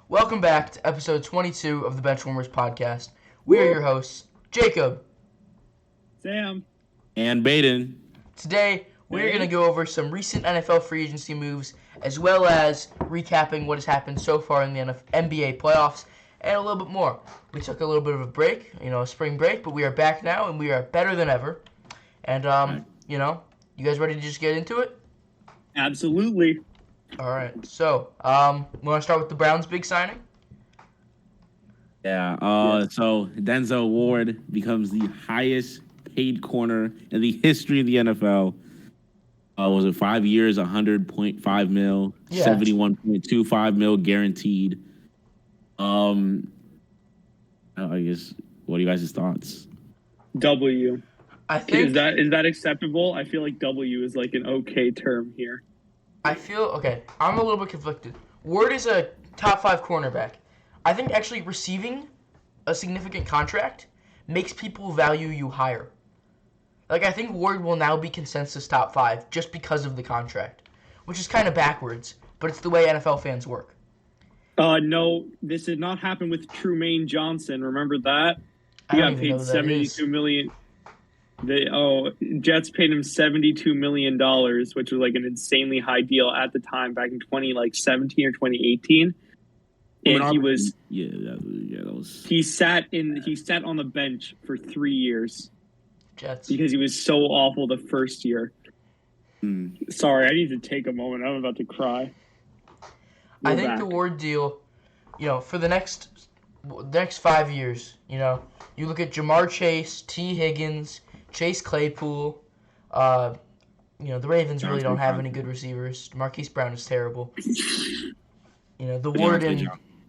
Welcome back to episode 22 of the Benchwarmers podcast. We are your hosts, Jacob, Sam, and Baden. Today, we're going to go over some recent NFL free agency moves, as well as recapping what has happened so far in the NBA playoffs, and a little bit more. We took a little bit of a break, a spring break, but we are back now, and we are better than ever. And, you guys ready to just get into it? Absolutely. All right, so, we want to start with the Browns' big signing? Yeah, so Denzel Ward becomes the highest paid corner in the history of the NFL. Was it 5 years, $100.5 million, Yeah. $71.25 million guaranteed. I guess, what are you guys' thoughts? W. I think Is that acceptable? I feel like W is like an okay term here. I'm a little bit conflicted. Ward is a top 5 cornerback. I think actually receiving a significant contract makes people value you higher. Like, I think Ward will now be consensus top 5 just because of the contract, which is kind of backwards, but it's the way NFL fans work. No, this did not happen with Trumaine Johnson. Remember that? He got paid $72 million. Jets paid him $72 million, which was like an insanely high deal at the time back in 2017 or 2018. And he sat on the bench for 3 years. Jets. Because he was so awful the first year. Sorry, I need to take a moment. I'm about to cry. I think the Ward deal, for the next 5 years, you look at Jamar Chase, T. Higgins, Chase Claypool. The Ravens really don't have any good receivers. Marquise Brown is terrible. The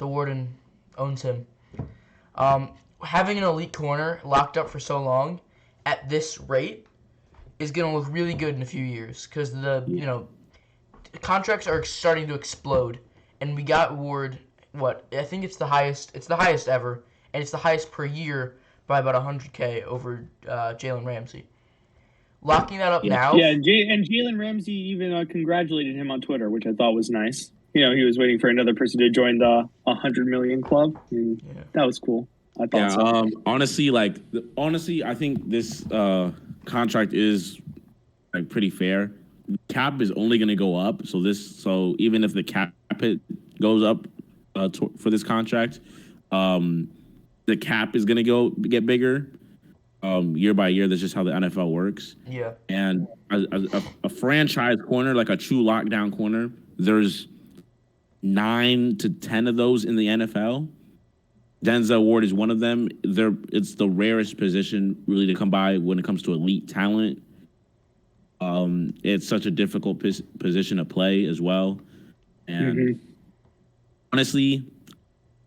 Warden owns him. Having an elite corner locked up for so long at this rate is going to look really good in a few years because the contracts are starting to explode, and we got Ward. I think it's the highest ever, and it's the highest per year by about $100K over Jalen Ramsey. Locking that up now. Yeah, and Jalen Ramsey even congratulated him on Twitter, which I thought was nice. He was waiting for another person to join the 100 million club, and that was cool. I thought so. Honestly, I think this contract is pretty fair. Cap is only going to go up, so even if the cap hit goes up for this contract, the cap is going to get bigger year by year. That's just how the NFL works. Yeah. And a franchise corner, like a true lockdown corner, there's 9 to 10 of those in the NFL. Denzel Ward is one of them. It's the rarest position really to come by when it comes to elite talent. It's such a difficult position to play as well. And honestly,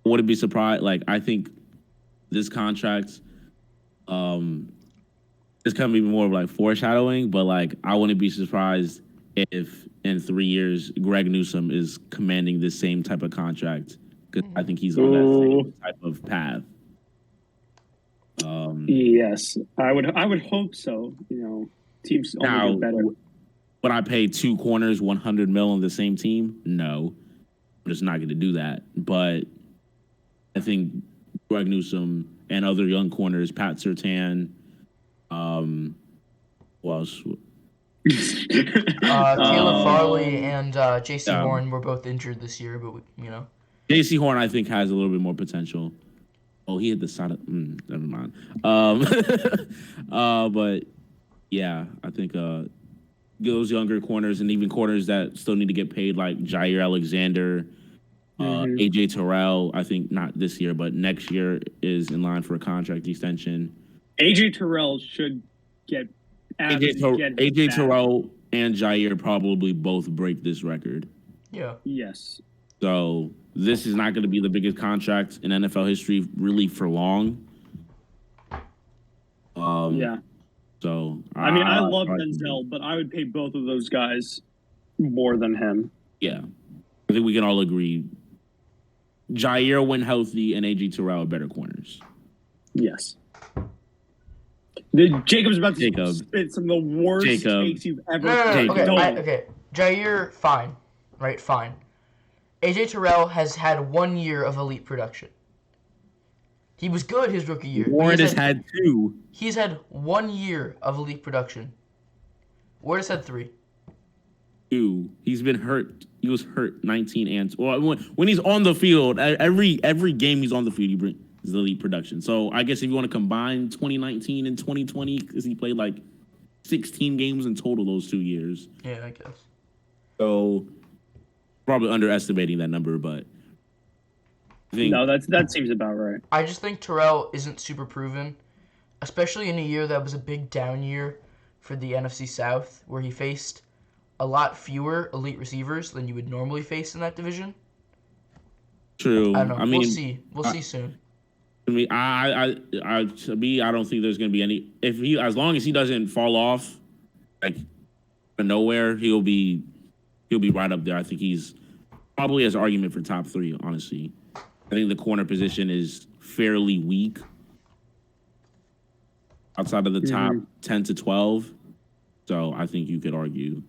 I wouldn't be surprised. I think this contract is kind of even more of foreshadowing, but I wouldn't be surprised if in 3 years Greg Newsome is commanding this same type of contract, because I think he's on that same type of path. Yes, I would hope so. Teams only get better. Would I pay 2 corners $100 million on the same team? No, I'm just not going to do that. But I think Greg Newsome and other young corners, Pat Surtain, who else? Caleb Farley and J.C. Horn were both injured this year, but J.C. Horn, I think, has a little bit more potential. Oh, he had the side of... never mind. But, yeah, I think those younger corners and even corners that still need to get paid, like Jair Alexander, A.J. Terrell, I think not this year, but next year is in line for a contract extension. A.J. Terrell should get... A.J. Terrell and Jair probably both break this record. Yeah. Yes. So this is not going to be the biggest contract in NFL history really for long. Yeah. So I love Denzel, but I would pay both of those guys more than him. Yeah. I think we can all agree Jair, when healthy, and A.J. Terrell are better corners. Yes. Jacob's about to spit some of the worst takes you've ever. No. Okay. Jair, fine, right? Fine. AJ Terrell has had 1 year of elite production. He was good his rookie year. Warren has had 2. He's had 1 year of elite production. Ward has had 3. 2. He's been hurt. He was hurt 19 and when he's on the field, every game he's on the field, he brings the elite production. So I guess if you want to combine 2019 and 2020, because he played like 16 games in total those 2 years. Yeah, I guess. So probably underestimating that number, but no, that seems about right. I just think Terrell isn't super proven, especially in a year that was a big down year for the NFC South, where he faced a lot fewer elite receivers than you would normally face in that division. True. I don't know. We'll see. We'll see soon. To me, I don't think there's going to be any. As long as he doesn't fall off, like nowhere, he'll be right up there. I think he's probably has argument for top 3. Honestly, I think the corner position is fairly weak outside of the top 10 to 12. So I think you could argue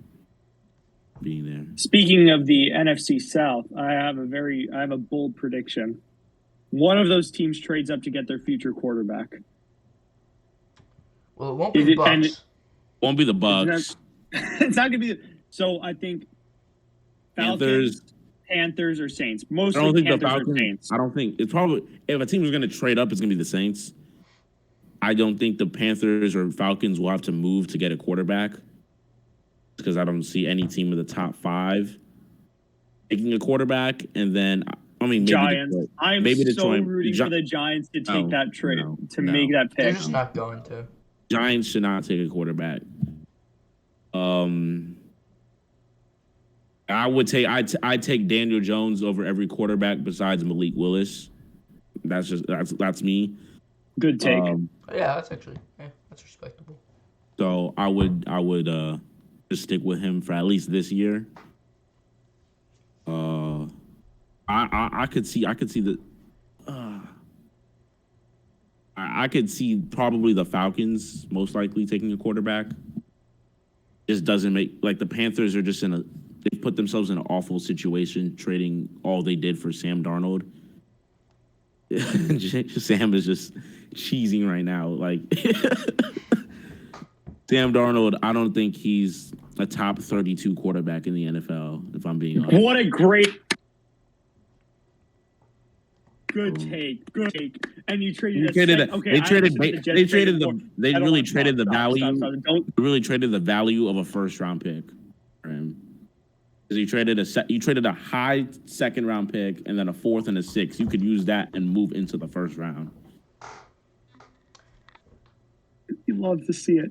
being there. Speaking of the NFC South, I have a bold prediction. One of those teams trades up to get their future quarterback. Well, it won't be the Bucs. Won't be the Bucs. It's not going to be. So I think Falcons, Panthers, or Saints. Mostly I don't think Panthers the Falcons, or Saints. I don't think it's probably if a team is going to trade up, it's going to be the Saints. I don't think the Panthers or Falcons will have to move to get a quarterback because I don't see any team in the top 5 taking a quarterback, and then. I mean, maybe Giants. I'm so rooting for the Giants to take that trade make that pick. They're just not going to. Giants should not take a quarterback. I would take I'd take Daniel Jones over every quarterback besides Malik Willis. That's me. Good take. Yeah, that's respectable. So I would just stick with him for at least this year. I could see probably the Falcons most likely taking a quarterback. Just doesn't make like the Panthers are just they put themselves in an awful situation trading all they did for Sam Darnold. Sam is just cheesing right now. Like Sam Darnold, I don't think he's a top 32 quarterback in the NFL, if I'm being honest. What a great Good take. And you traded They really traded the value of a first round pick for him. Because you traded a high second round pick and then a 4th and a 6th. You could use that and move into the first round. You love to see it.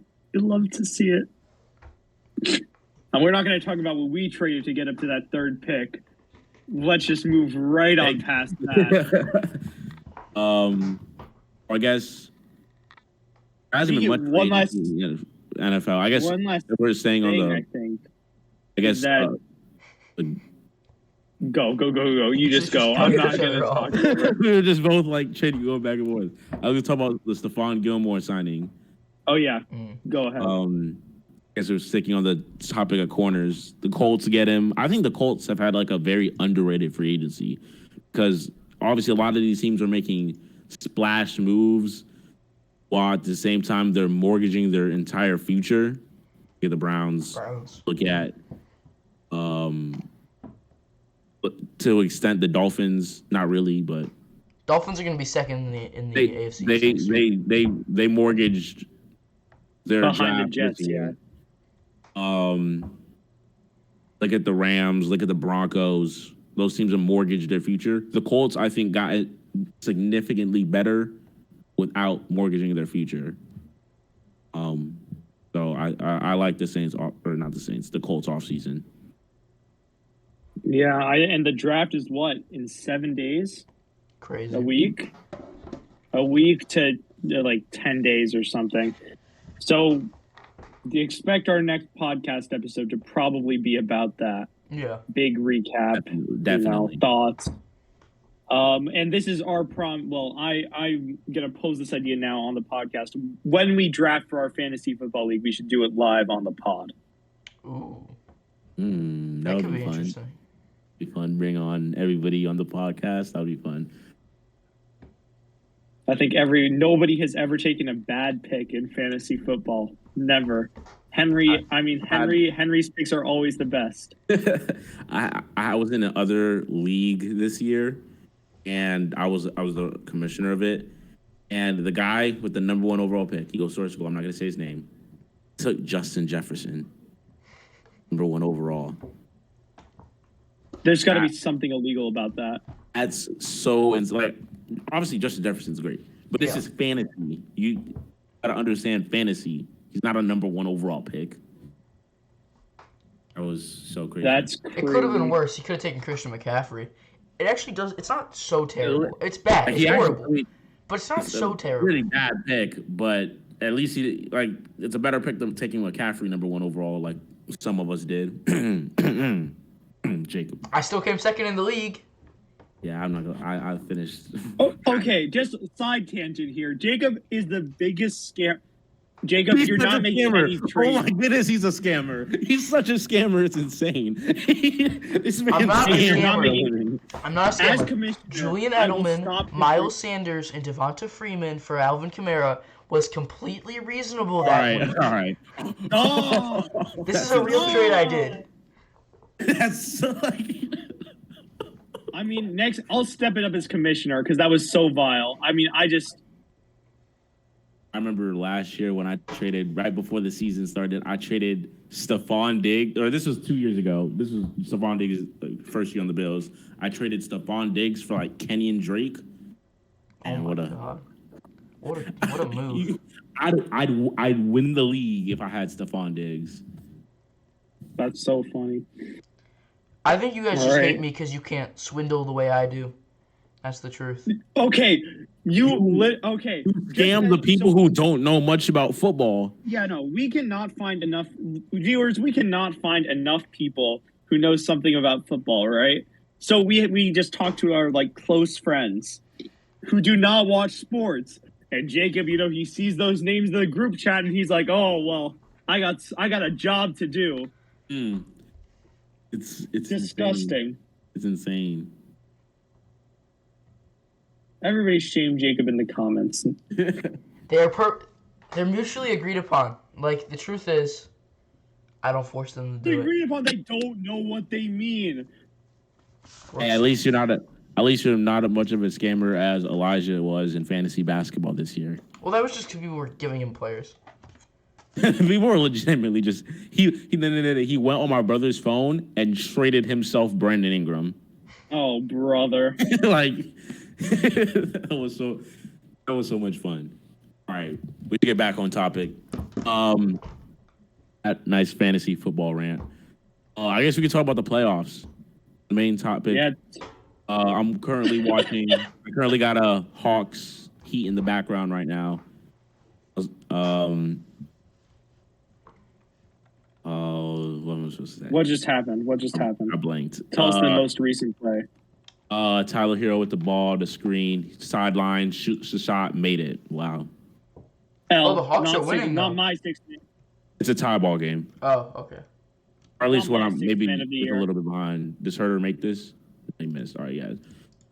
And we're not going to talk about what we traded to get up to that 3rd pick. Let's just move right on past that. I guess hasn't been much one last NFL. I guess we're staying on the. I guess that, go. You just go. I'm not gonna talk. We were just both like trading, going back and forth. I was talking about the Stephon Gilmore signing. Oh yeah, go ahead. I guess we're sticking on the topic of corners. The Colts get him. I think the Colts have had like a very underrated free agency because obviously a lot of these teams are making splash moves while at the same time they're mortgaging their entire future. Look at the Browns. Look at to an extent the Dolphins, not really, but Dolphins are going to be second in the AFC. They mortgaged their behind the Jets, yeah. Look at the Rams, look at the Broncos. Those teams have mortgaged their future. The Colts, I think, got it significantly better without mortgaging their future. So I like the Saints, or not the Saints, the Colts offseason. Yeah, and the draft is what, in 7 days? Crazy. A week to like 10 days or something. So expect our next podcast episode to probably be about that. Yeah. Big recap. Definitely. Thoughts. And this is our Well, I'm going to pose this idea now on the podcast. When we draft for our fantasy football league, we should do it live on the pod. Ooh. That would could be be fun. interesting. Be fun. Bring on everybody on the podcast. That'll be fun. I think nobody has ever taken a bad pick in fantasy football. Never. Henry's picks are always the best. I was in another league this year, and I was the commissioner of it. And the guy with the number 1 overall pick, he goes source school. I'm not gonna say his name. Took Justin Jefferson, number 1 overall. There's got to be something illegal about that. That's so. It's like obviously Justin Jefferson's great, but this is fantasy. You gotta understand fantasy. He's not a number 1 overall pick. That was so crazy. That's crazy. It could have been worse. He could have taken Christian McCaffrey. It actually does. It's not so terrible. It's bad. It's horrible. But it's not so terrible. Really bad pick, but at least it's a better pick than taking McCaffrey number 1 overall, like some of us did. Jacob. I still came second in the league. Yeah, I'm not gonna. I finished. Oh, okay, just side tangent here. Jacob is the biggest scam. Jacob, you're not making any trades. Oh my goodness, he's a scammer. He's such a scammer. It's insane. This man's I'm not a scammer. I'm not a scammer. As Julian Edelman, Miles Sanders, and Devonta Freeman for Alvin Kamara was completely reasonable that week. All right. Oh, this is a real trade I did. That's so I mean, next I'll step it up as commissioner because that was so vile. I mean, I remember last year when I traded right before the season started. I traded Stephon Diggs, or this was 2 years ago. This was Stephon Diggs' first year on the Bills. I traded Stephon Diggs for like Kenyon Drake. And what a move! I'd win the league if I had Stephon Diggs. That's so funny. I think you guys just hate me because you can't swindle the way I do. That's the truth. Okay, you scam the people who don't know much about football. Yeah, no, we cannot find enough viewers. We cannot find enough people who know something about football, right? So we just talk to our like close friends who do not watch sports. And Jacob, he sees those names in the group chat, and he's like, "Oh well, I got a job to do." It's disgusting. Insane. It's insane. Everybody shame Jacob in the comments. They're mutually agreed upon. Like the truth is, I don't force them to do it. Agreed upon. They don't know what they mean. Hey, at least you're not as much of a scammer as Elijah was in fantasy basketball this year. Well, that was just because people were giving him players. People were legitimately just he went on my brother's phone and traded himself Brandon Ingram. Oh, brother! Like that was so much fun. All right, we get back on topic. That nice fantasy football rant. I guess we could talk about the playoffs. The main topic. Yeah. I'm currently watching. I currently got a Hawks Heat in the background right now. What am I supposed to say? What just happened? I blanked. Tell us the most recent play. Tyler Hero with the ball, the screen, sideline, shoots the shot, made it. Wow. The Hawks are winning. Not my 16. It's a tie ball game. Oh, okay. Or at least what I'm maybe a little bit behind. Does Herter make this? They missed. All right, guys.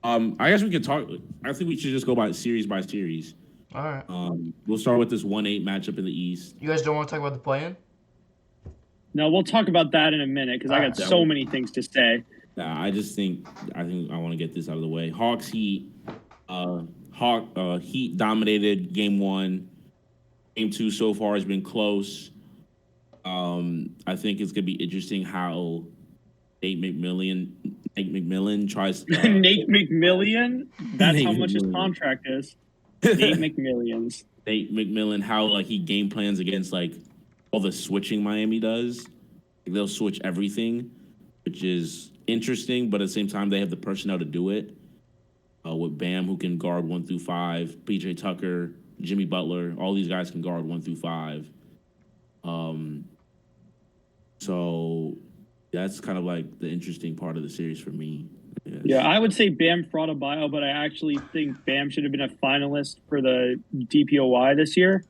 I guess we could talk. I think we should just go by series. All right. We'll start with this 1-8 matchup in the East. You guys don't want to talk about the play-in? No, we'll talk about that in a minute because I got so many things to say. I think I want to get this out of the way. Hawks Heat. Heat dominated game 1. Game 2 so far has been close. I think it's gonna be interesting how Nate McMillan tries. Nate McMillan? That's how much his contract is. Nate McMillions. Nate McMillan, how he game plans against all the switching Miami does. They'll switch everything, which is interesting, but at the same time they have the personnel to do it. With Bam, who can guard 1 through 5, PJ Tucker, Jimmy Butler, all these guys can guard 1 through 5. So that's kind of the interesting part of the series for me. Yeah, I would say Bam Adebayo, but I actually think Bam should have been a finalist for the DPOY this year.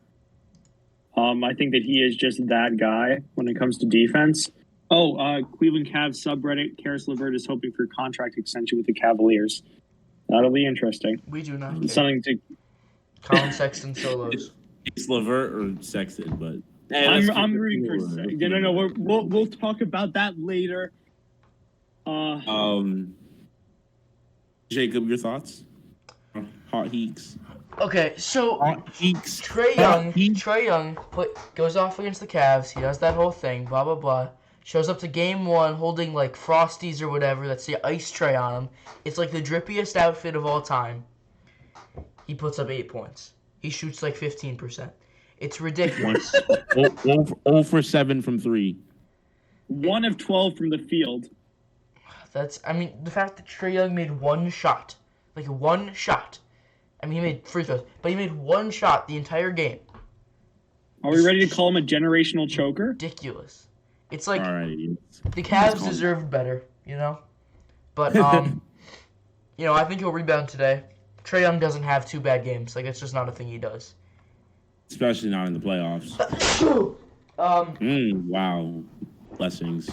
I think that he is just that guy when it comes to defense. Cleveland Cavs subreddit. Karis LeVert is hoping for contract extension with the Cavaliers. That'll be interesting. We do not care. Something to. Colin Sexton solos. It's LeVert or Sexton, but I'm rooting for. No. We'll talk about that later. Jacob, your thoughts? Hot Heeks. Okay, so Hot Heeks. Trae Young goes off against the Cavs. He does that whole thing, blah blah blah. Shows up to game 1 holding like Frosties or whatever that say ice tray on him. It's like the drippiest outfit of all time. He puts up 8 points. He shoots like 15%. It's ridiculous. 0 for 7 from 3. 1 of 12 from the field. The fact that Trae Young made one shot. Like one shot. I mean, he made free throws, but he made one shot the entire game. Are we ready to call him a generational choker? Ridiculous. It's like right. The Cavs deserved better, you know? But, you know, I think he'll rebound today. Trae Young doesn't have 2 bad games. Like, it's just not a thing he does. Especially not in the playoffs. Wow. Blessings.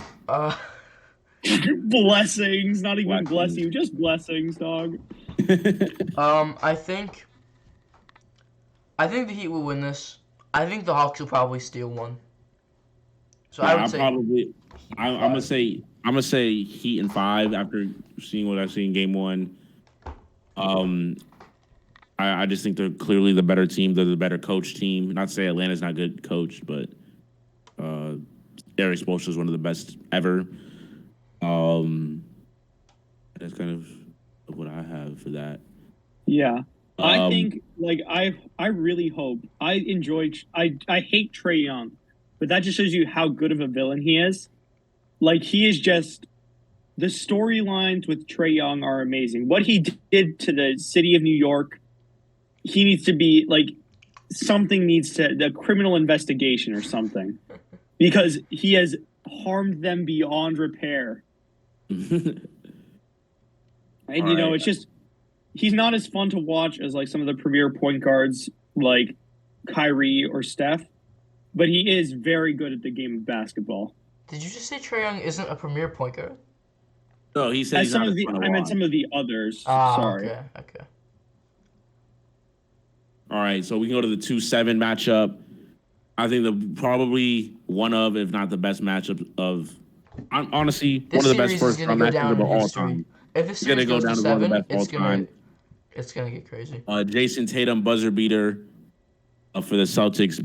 Blessings. Not even bless you. Just blessings, dog. I think the Heat will win this. I think the Hawks will probably steal one. So I would say I'm gonna say Heat in 5 after seeing what I've seen in game 1. I just think they're clearly the better team. They're the better coach team. Not to say Atlanta's not good coached, but Eric Spoelstra is one of the best ever. That's kind of what I have for that. Yeah. I think, like, I really hope. I hate Trae Young, but that just shows you how good of a villain he is. Like, he is just, the storylines with Trae Young are amazing. What he did to the city of New York, he needs to be, like, the criminal investigation or something. Because he has harmed them beyond repair. And, you know, it's just, he's not as fun to watch as, like, some of the premier point guards like Kyrie or Steph, but he is very good at the game of basketball. Did you just say Trae Young isn't a premier point guard? No, he said I meant some of the others. Sorry. Okay. All right, so we can go to the 2-7 matchup. I think probably one of, if not the best matchup of, honestly, this one of the best first round matchups of all history. Time. If this series goes to 7, it's gonna get crazy. Jason Tatum buzzer beater for the Celtics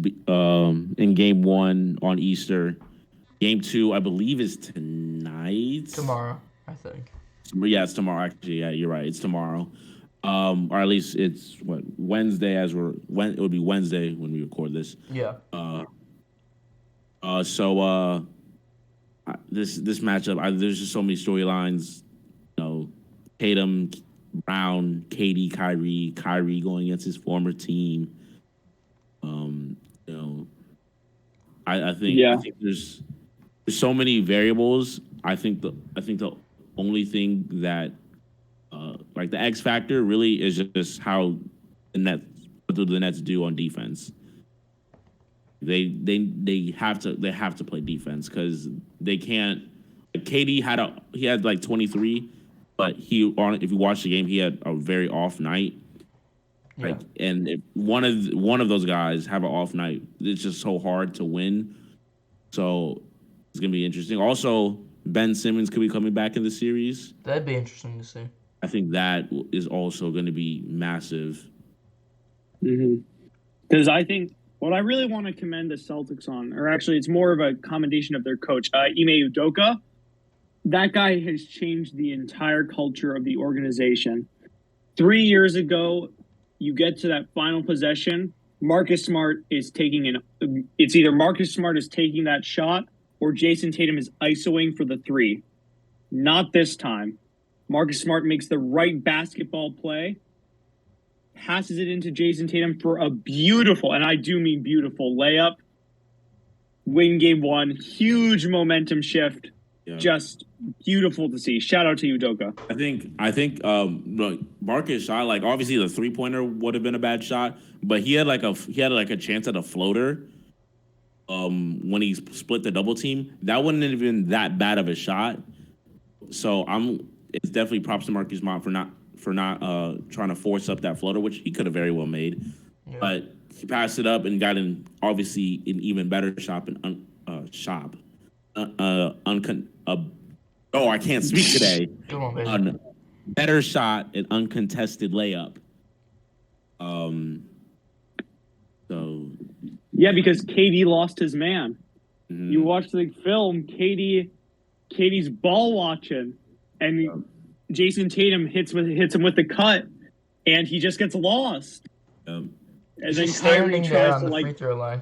in game 1 on Easter. Game 2, I believe, is tonight. Tomorrow, I think. Yeah, it's tomorrow. Actually, yeah, you're right. It's tomorrow. Or at least it's Wednesday it would be Wednesday when we record this. Yeah. This matchup, there's just so many storylines. You know, Tatum, Brown, KD, Kyrie going against his former team. You know, I think there's so many variables. I think the only thing that like the X factor really is just what do the Nets do on defense. They have to play defense because they can't. KD had like 23, but if you watch the game, he had a very off night. Yeah. Like, and if one of those guys have an off night, it's just so hard to win. So it's gonna be interesting. Also, Ben Simmons could be coming back in the series. That'd be interesting to see. I think that is also going to be massive. Because I think what I really want to commend the Celtics on, or actually it's more of a commendation of their coach, Ime Udoka. That guy has changed the entire culture of the organization. 3 years ago, you get to that final possession, Marcus Smart is it's either Marcus Smart is taking that shot or Jason Tatum is isoing for the 3. Not this time. Marcus Smart makes the right basketball play, passes it into Jason Tatum for a beautiful, and I do mean beautiful, layup. Win game 1. Huge momentum shift. Yeah. Just beautiful to see. Shout out to Udoka. I think Marcus shot, like, obviously the 3-pointer would have been a bad shot, but he had a chance at a floater when he split the double team, that wasn't even that bad of a shot. So it's definitely props to Marcus Smart for not trying to force up that floater, which he could have very well made. Yeah. But he passed it up and got obviously an even better shot and I can't speak today. Come on, baby. Better shot, an uncontested layup. So Yeah, because KD lost his man. mhm. You watch the film, KD's ball watching, and Jason Tatum hits him with the cut, and he just gets lost. Um, And He's then just Kyrie standing there tries on to the like, free throw line.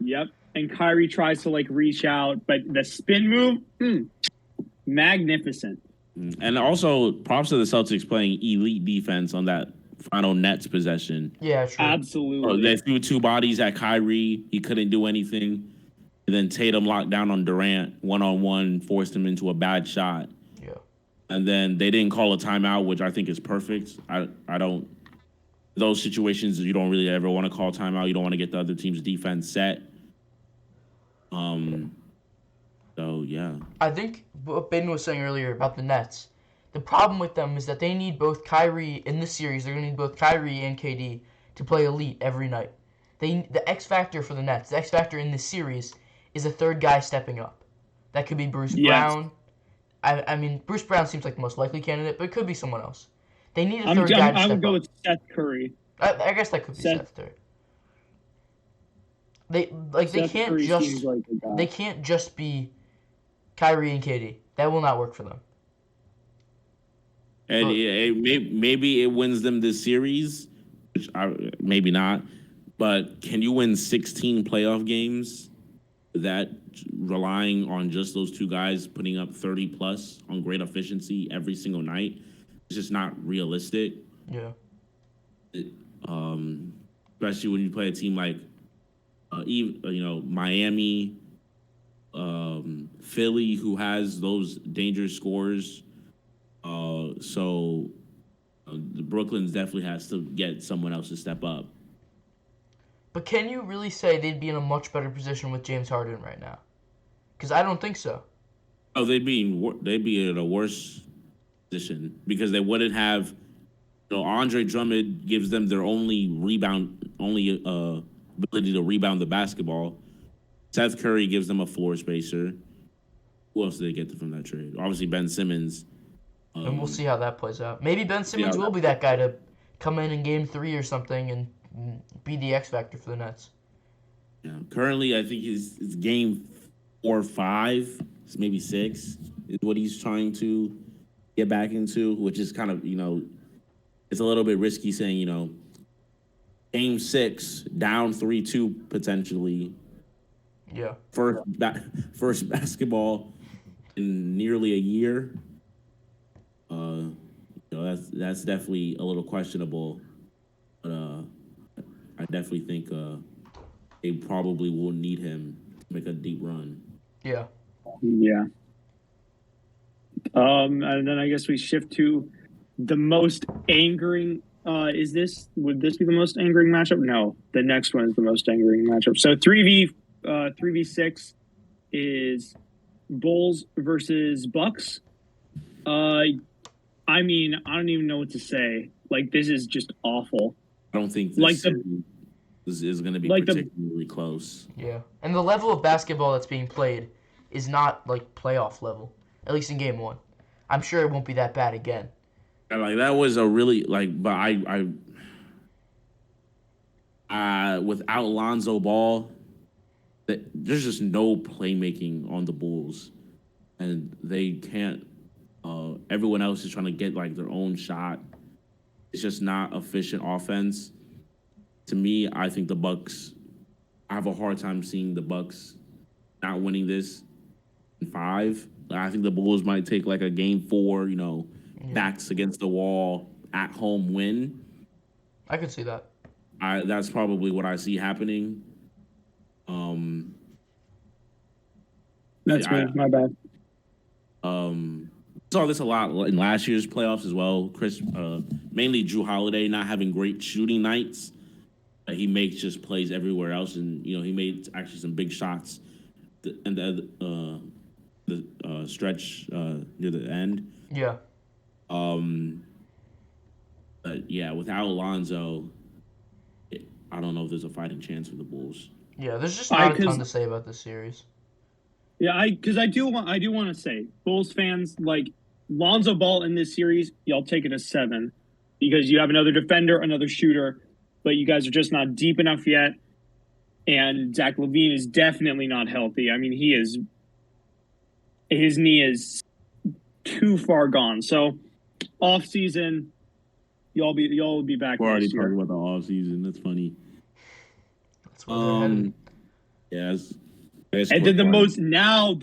yep, and Kyrie tries to like reach out, but the spin move, magnificent. and also props to the Celtics playing elite defense on that final Nets possession. Yeah, true. Absolutely. They threw two bodies at Kyrie. He couldn't do anything. And then Tatum locked down on Durant one-on-one, forced him into a bad shot. Yeah. And then they didn't call a timeout, which I think is perfect. I don't those situations you don't really ever want to call timeout. You don't want to get the other team's defense set. So yeah. I think what Ben was saying earlier about the Nets, the problem with them is that they need both Kyrie in this series. They're going to need both Kyrie and KD to play elite every night. The X factor for the Nets, the X factor in this series, is a third guy stepping up. That could be Bruce Brown. I mean, Bruce Brown seems like the most likely candidate, but it could be someone else. They need a third guy to step up. I would go with Seth Curry. I guess that could be Seth third. They can't just be Kyrie and KD. That will not work for them. And maybe it wins them this series, which maybe not. But can you win 16 playoff games that relying on just those two guys putting up 30 plus on great efficiency every single night? It's just not realistic. Yeah. Especially when you play a team like, Miami, Philly, who has those dangerous scores. So the Brooklyn's definitely has to get someone else to step up. But can you really say they'd be in a much better position with James Harden right now? Because I don't think so. Oh, they'd be in a worse position because they wouldn't have. Andre Drummond gives them their only ability to rebound the basketball. Seth Curry gives them a floor spacer. Who else did they get from that trade? Obviously Ben Simmons. And we'll see how that plays out. Maybe Ben Simmons will be that guy to come in Game 3 or something and be the X factor for the Nets. Yeah. Currently, I think it's Game 4 or 5, maybe 6 is what he's trying to get back into, which is kind of, it's a little bit risky saying, Game 6, down 3-2 potentially. Yeah. First basketball in nearly a year. That's definitely a little questionable. But I definitely think they probably will need him to make a deep run. Yeah. Yeah. And then I guess we shift to the most angering. Would this be the most angering matchup? No, the next one is the most angering matchup. So 3v6 is Bulls versus Bucks. I mean, I don't even know what to say. Like, this is just awful. I don't think this is going to be particularly close. Yeah, and the level of basketball that's being played is not like playoff level. At least in Game 1, I'm sure it won't be that bad again. And, that was a really but without Lonzo Ball, there's just no playmaking on the Bulls, and they can't. Everyone else is trying to get their own shot. It's just not efficient offense. To me, I think the Bucks. I have a hard time seeing the Bucks not winning this in 5. I think the Bulls might take a Game 4, backs against the wall at home win. I could see that. That's probably what I see happening. That's me. My bad. Saw this a lot in last year's playoffs as well. Mainly Drew Holiday not having great shooting nights. He makes just plays everywhere else, and he made actually some big shots, and the stretch near the end. Yeah. But yeah, without Alonzo, I don't know if there's a fighting chance for the Bulls. Yeah, there's just I not a ton because to say about this series. I do want to say Bulls fans like Lonzo Ball in this series. Y'all take it as 7 because you have another defender, another shooter, but you guys are just not deep enough yet. And Zach LaVine is definitely not healthy. I mean, his knee is too far gone. So off season, y'all will be back We're already next year. talking about the off season. That's funny. That's where they're headed. Yeah. And then the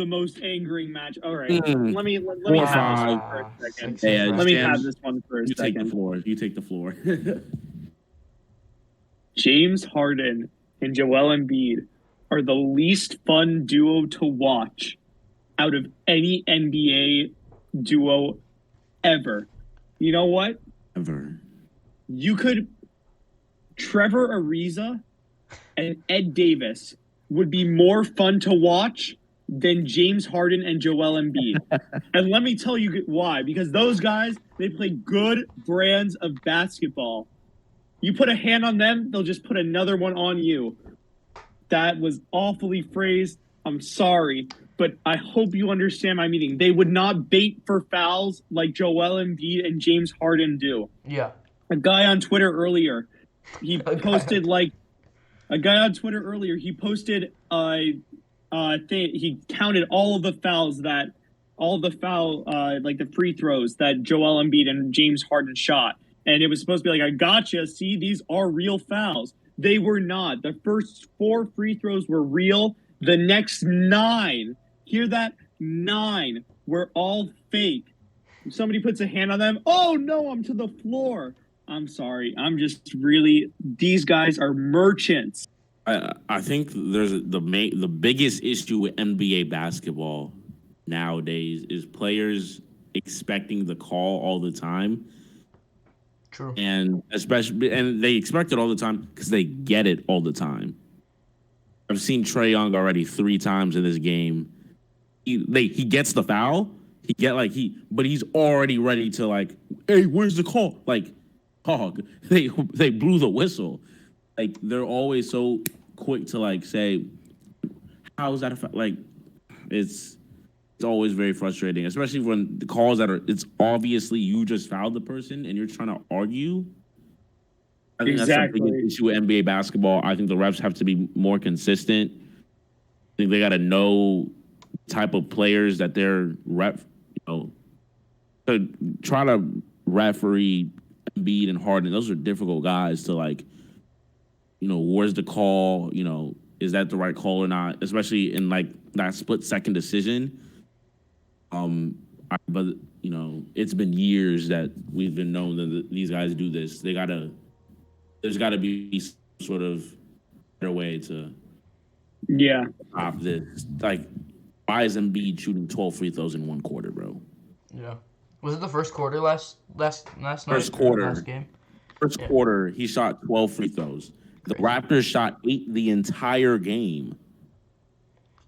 most angering match. All right, let me have this one for a second. Let me have this one for a second. You take the floor. James Harden and Joel Embiid are the least fun duo to watch out of any NBA duo ever. You know what? Ever. You could Trevor Ariza and Ed Davis would be more fun to watch than James Harden and Joel Embiid. And let me tell you why. Because those guys, they play good brands of basketball. You put a hand on them, they'll just put another one on you. That was awfully phrased. I'm sorry. But I hope you understand my meaning. They would not bait for fouls like Joel Embiid and James Harden do. Yeah. A guy on Twitter earlier, he posted he counted all of the free throws that Joel Embiid and James Harden shot. And it was supposed to be like, I gotcha. See, these are real fouls. They were not. The first 4 free throws were real. The next 9, hear that? 9 were all fake. If somebody puts a hand on them, oh no, I'm to the floor. I'm sorry. These guys are merchants. I think there's the biggest issue with NBA basketball nowadays is players expecting the call all the time. True. And they expect it all the time because they get it all the time. I've seen Trae Young already 3 times in this game. He gets the foul. But he's already ready to like, hey, where's the call? Like, they blew the whistle. Like they're always so quick to like say, how is that a foul? Like, it's always very frustrating, especially when the calls it's obviously you just fouled the person and you're trying to argue. I think that's the biggest issue with NBA basketball. I think the refs have to be more consistent. I think they got to know the type of players that they're to try to referee Embiid and Harden. Those are difficult guys to like, where's the call? Is that the right call or not? Especially in like that split-second decision. But it's been years that we've been known that these guys do this. There's got to be some sort of better way to stop this. Like, why is Embiid shooting 12 free throws in 1 quarter, bro? Yeah. Was it the first quarter last night? First quarter. Last game? First quarter, he shot 12 free throws. The Raptors shot 8 the entire game.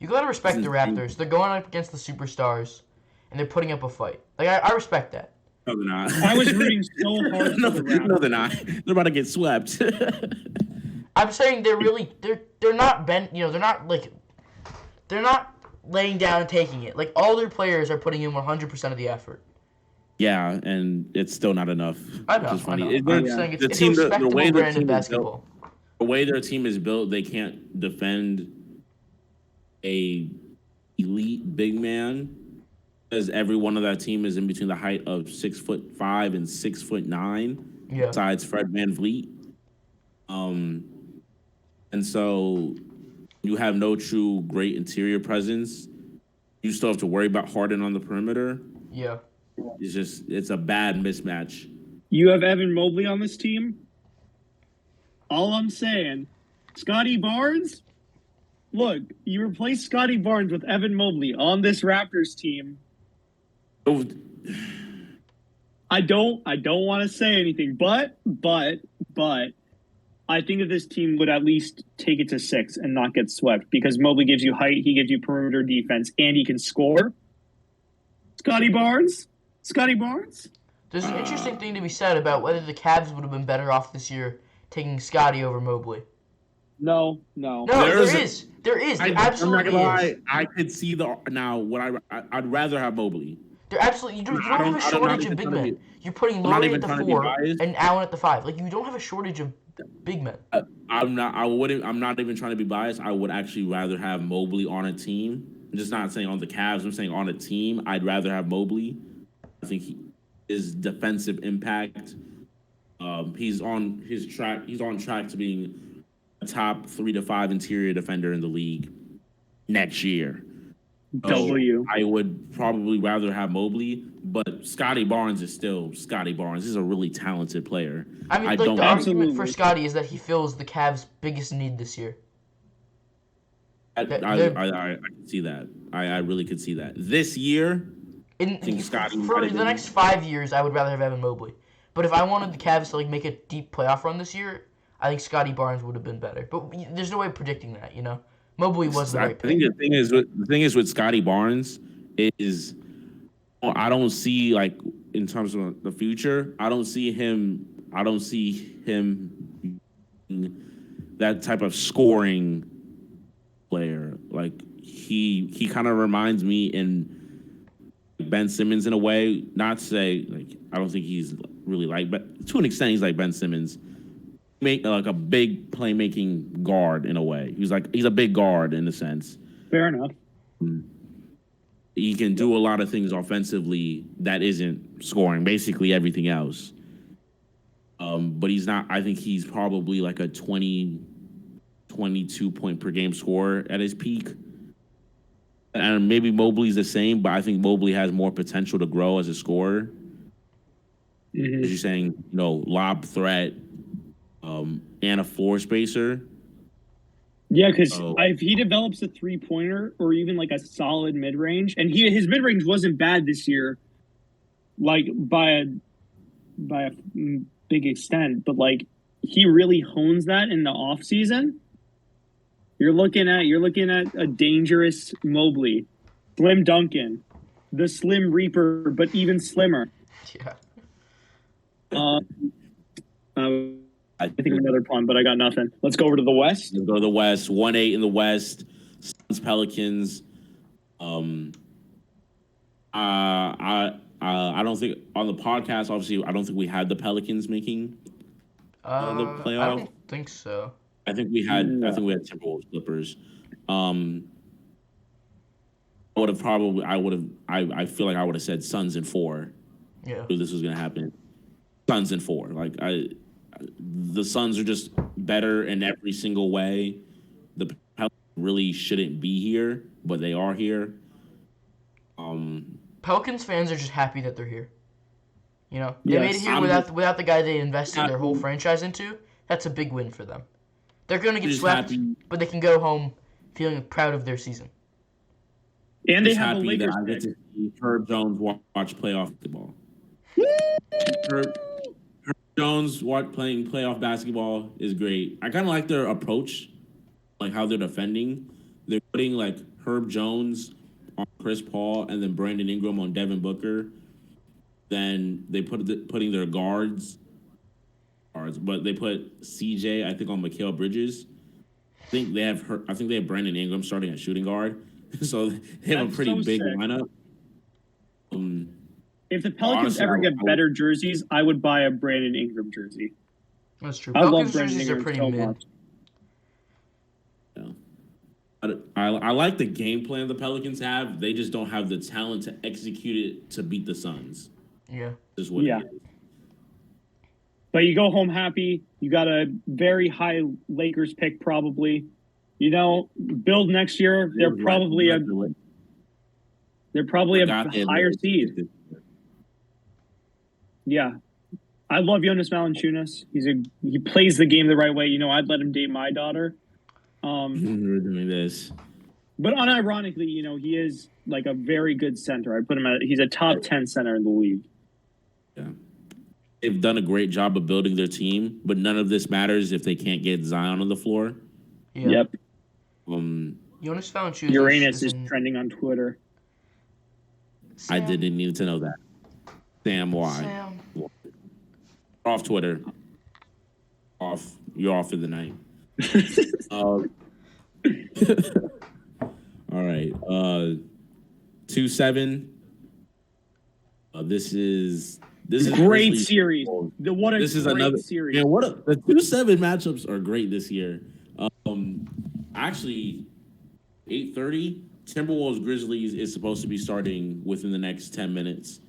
You gotta respect the Raptors. They're going up against the superstars, and they're putting up a fight. Like, I respect that. No, they're not. I was rooting so hard for the Raptors. No, they're not. They're about to get swept. I'm saying they're not bent. They're not laying down and taking it. Like, all their players are putting in 100% of the effort. Yeah, and it's still not enough. I know. Which is funny. I'm saying it's a respectable brand of basketball. The way their team is built, they can't defend a elite big man, because every one of that team is in between the height of 6'5" and 6'9". Yeah. Besides Fred VanVleet, and so you have no true great interior presence. You still have to worry about Harden on the perimeter. Yeah. It's a bad mismatch. You have Evan Mobley on this team. All I'm saying, Scotty Barnes. Look, you replace Scotty Barnes with Evan Mobley on this Raptors team. Oh. I don't want to say anything, but I think that this team would at least take it to 6 and not get swept because Mobley gives you height, he gives you perimeter defense, and he can score. Scotty Barnes? There's an interesting thing to be said about whether the Cavs would have been better off this year taking Scotty over Mobley. No. No, there is. There absolutely I'm not gonna lie. is. I could see I'd rather have Mobley. There absolutely. You don't have a shortage of big men. You're putting Laurie at the 4 and Allen at the 5. Like you don't have a shortage of big men. I'm not even trying to be biased. I would actually rather have Mobley on a team. I'm just not saying on the Cavs. I'm saying on a team. I'd rather have Mobley. I think his defensive impact. He's on track to being a top 3 to 5 interior defender in the league next year. W. I would probably rather have Mobley, but Scotty Barnes is still Scotty Barnes. He's a really talented player. I mean, the argument for Scotty is that he fills the Cavs' biggest need this year. I can see that. I really could see that. This year, for the next 5 years, I would rather have Evan Mobley. But if I wanted the Cavs to make a deep playoff run this year, I think Scotty Barnes would have been better. But there's no way of predicting that, Mobley was the right pick. I think the thing is with Scotty Barnes is I don't see in terms of the future, I don't see him that type of scoring player. Like he kind of reminds me in Ben Simmons in a way. Not to say I don't think he's really but to an extent he's like Ben Simmons. Make a big playmaking guard in a way. He's a big guard in a sense. Fair enough. He can do a lot of things offensively that isn't scoring. Basically everything else. But he's not. I think he's probably like a 22 point per game scorer at his peak. And maybe Mobley's the same, but I think Mobley has more potential to grow as a scorer. Mm-hmm. As you're saying, lob threat. And a floor spacer. Yeah, because if he develops a 3-pointer or even a solid mid range, and his mid range wasn't bad this year, by a big extent, but he really hones that in the off season. You're looking at a dangerous Mobley, Slim Duncan, the Slim Reaper, but even slimmer. Yeah. I think of another pun, but I got nothing. Let's go over to the West. Let's go to the West. 1-8 in the West. Suns, Pelicans. I don't think on the podcast. Obviously, I don't think we had the Pelicans making the playoff. I don't think so. I think we had. No. I think we had Timberwolves, Clippers. I feel like I would have said Suns in 4. Yeah. If this was gonna happen. Suns in 4. The Suns are just better in every single way. The Pelicans really shouldn't be here, but they are here. Pelicans fans are just happy that they're here. They made it here without the guy they invested their whole franchise into. That's a big win for them. They're going to get swept, but they can go home feeling proud of their season. And they have a Lakers that I get to see Herb Jones watch playoff basketball. Herb Jones playing playoff basketball is great. I kind of like their approach, how they're defending. They're putting Herb Jones on Chris Paul and then Brandon Ingram on Devin Booker. Then they putting their guards, but they put CJ I think on Mikal Bridges. I think they have Brandon Ingram starting at shooting guard, so they have a pretty big lineup. If the Pelicans ever get better jerseys, I would buy a Brandon Ingram jersey. That's true. I love Brandon jerseys Ingram are pretty so mid. much. Yeah. I like the game plan the Pelicans have. They just don't have the talent to execute it to beat the Suns. Yeah. Is what it is. But you go home happy. You got a very high Lakers pick probably. Build next year. They're probably a higher seed. Yeah. I love Jonas Valanciunas. He plays the game the right way. I'd let him date my daughter. We're doing this. But unironically, he is a very good center. I put him he's a top 10 center in the league. Yeah. they've done a great job of building their team, but none of this matters if they can't get Zion on the floor. Yeah. Yep. Jonas Valanciunas Uranus is is in. trending on Twitter. I Sam, didn't need to know that. Sam, why? Sam. Off Twitter. Off. You're off for the night. All right. 2-7. This is Great Grizzlies. series. What a This is great another series. man. The 2-7 matchups are great this year. Actually, 8:30 Timberwolves Grizzlies is supposed to be starting within the next 10 minutes.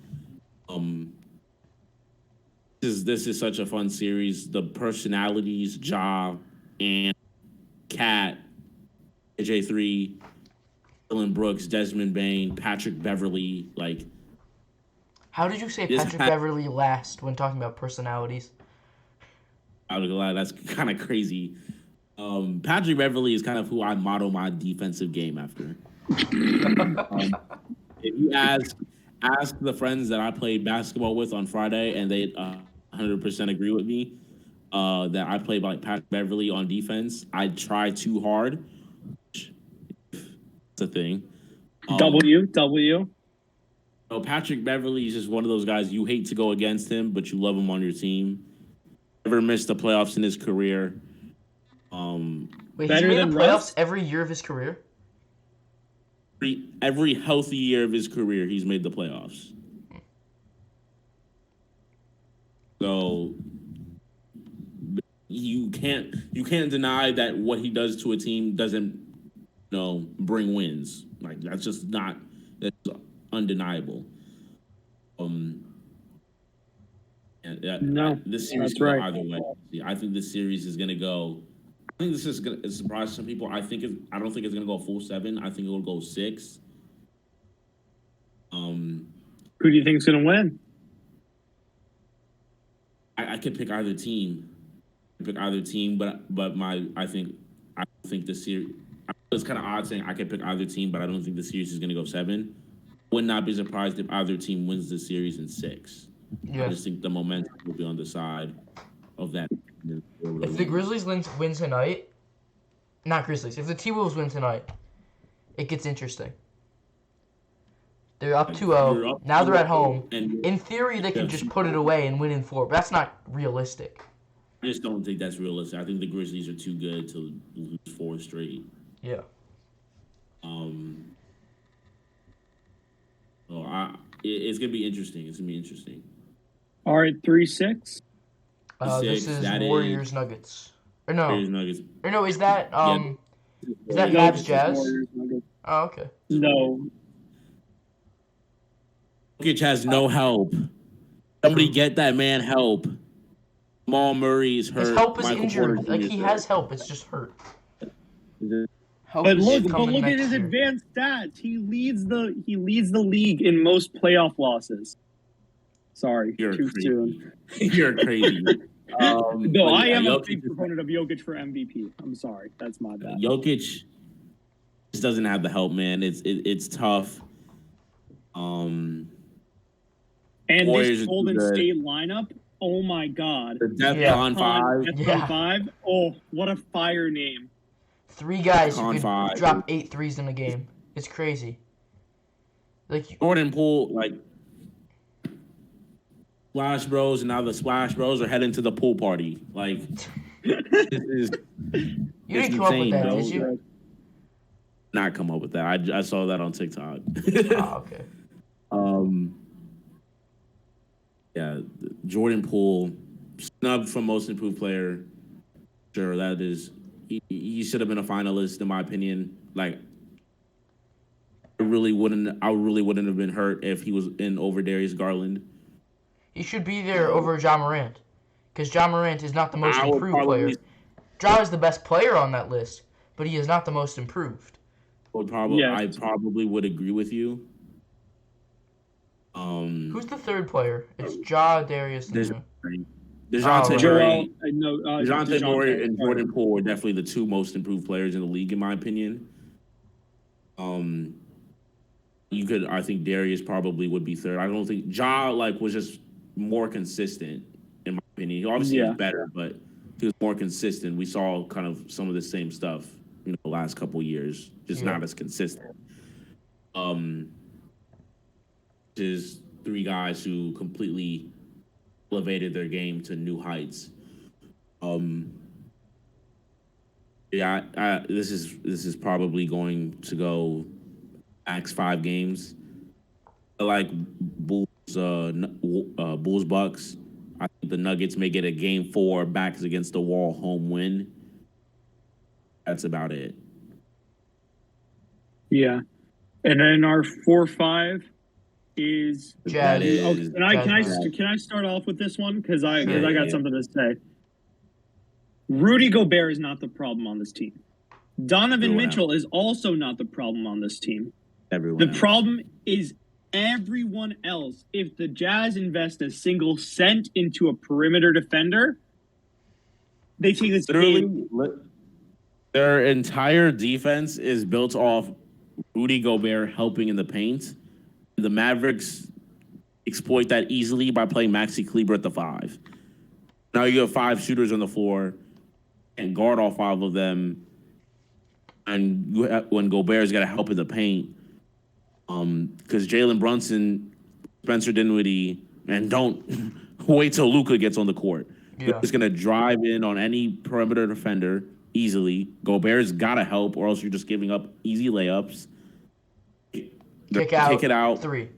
This is such a fun series. The personalities, Ja and Cat, AJ3, Dylan Brooks, Desmond Bain, Patrick Beverly, like. How did you say Patrick Beverly last when talking about personalities? I would lie, that's kind of crazy. Patrick Beverly is kind of who I model my defensive game after. If you ask the friends that I played basketball with on Friday, and they 100% agree with me that I played like Patrick Beverly on defense. I try too hard. It's a thing. W. So Patrick Beverly is just one of those guys you hate to go against him, but you love him on your team. Never missed the playoffs in his career. Wait, Better he's made than the playoffs Russ? every year of his career? Every healthy year of his career, he's made the playoffs. So you can't deny that what he does to a team doesn't, bring wins. Like that's undeniable. This series that's can right. go either way. I think this series is gonna go. I think this is gonna surprise some people. I don't think it's gonna go full 7. I think it will go 6. Who do you think is going to win? I could pick either team. But I think the series. It's kind of odd saying I could pick either team, but I don't think the series is gonna go 7. Would not be surprised if either team wins the series in 6. Yeah. I just think the momentum will be on the side of that. If the Grizzlies win tonight, not Grizzlies, if the T-Wolves win tonight, it gets interesting. They're up 2-0. Now they're at home. In theory, they could just put it away and win in 4, but that's not realistic. I just don't think that's realistic. I think the Grizzlies are too good to lose 4 straight. Yeah. It's gonna be interesting. It's gonna be interesting. All right, 3-6. This is Warriors Nuggets. Or no. Warriors Nuggets. Or no, is that is that No, Mavs this is Jazz? Warriors Nuggets. Oh, okay. No. Jokic has no help. Somebody get that man help. Jamal Murray is hurt. His help is Michael injured. Porter Like Jr. he is has hurt. help. It's just hurt. Help But is look coming at next his year. advanced stats. He leads the league in most playoff losses. Sorry, You're too crazy. soon. You're crazy. No, I am a Jokic big proponent of Jokic for MVP. I'm sorry, that's my bad. Jokic just doesn't have the help, man. It's tough. And Warriors this are Golden too good. State lineup, oh my god. The DEFCON Yeah. 5. DEFCON 5. Oh, what a fire name. 3 guys who On could 5. drop 8 threes in a game. It's crazy. Like Jordan Poole, like Splash Bros, and now the Splash Bros are heading to the pool party. Like this is you didn't come up with insane, that, bro. did you? Not come up with that. I saw that on TikTok. Oh, okay. Yeah, Jordan Poole snubbed from most improved player. Sure, that is. He should have been a finalist in my opinion. Like, I really wouldn't have been hurt if he was in over Darius Garland. He should be there over Ja Morant. Because Ja Morant is not the most I would improved probably- player. Ja is the best player on that list, but he is not the most improved. I probably would agree with you. Who's the third player? It's Ja, Darius, and DeJounte right. Murray, DeJounte DeJounte Murray, and sorry. Jordan Poole are definitely the 2 most improved players in the league, in my opinion. I think Darius probably would be third. I don't think Ja was just more consistent And he obviously Yeah. is better, but he was more consistent. We saw kind of some of the same stuff, the last couple of years, just Yeah. not as consistent. Is three guys who completely elevated their game to new heights. This is probably going to go max 5 games. I like Bulls Bucks. I think the Nuggets may get a game 4 backs against the wall home win. That's about it. Yeah. And then our 4-5 is Jazz. Okay, Jazz. can I start off with this one because I Sure. got something to say. Rudy Gobert is not the problem on this team. Donovan Everyone Mitchell is also not the problem on this team. Everyone The else. problem is everyone else. If the Jazz invest a single cent into a perimeter defender, they take this game. Their entire defense is built off Rudy Gobert helping in the paint. The Mavericks exploit that easily by playing Maxi Kleber at the 5. Now you have 5 shooters on the floor and guard all 5 of them. And when Gobert's got to help in the paint, because Jalen Brunson, Spencer Dinwiddie, and don't wait till Luka gets on the court. Yeah. They're just going to drive in on any perimeter defender easily. Gobert's got to help, or else you're just giving up easy layups. Kick it out. 3.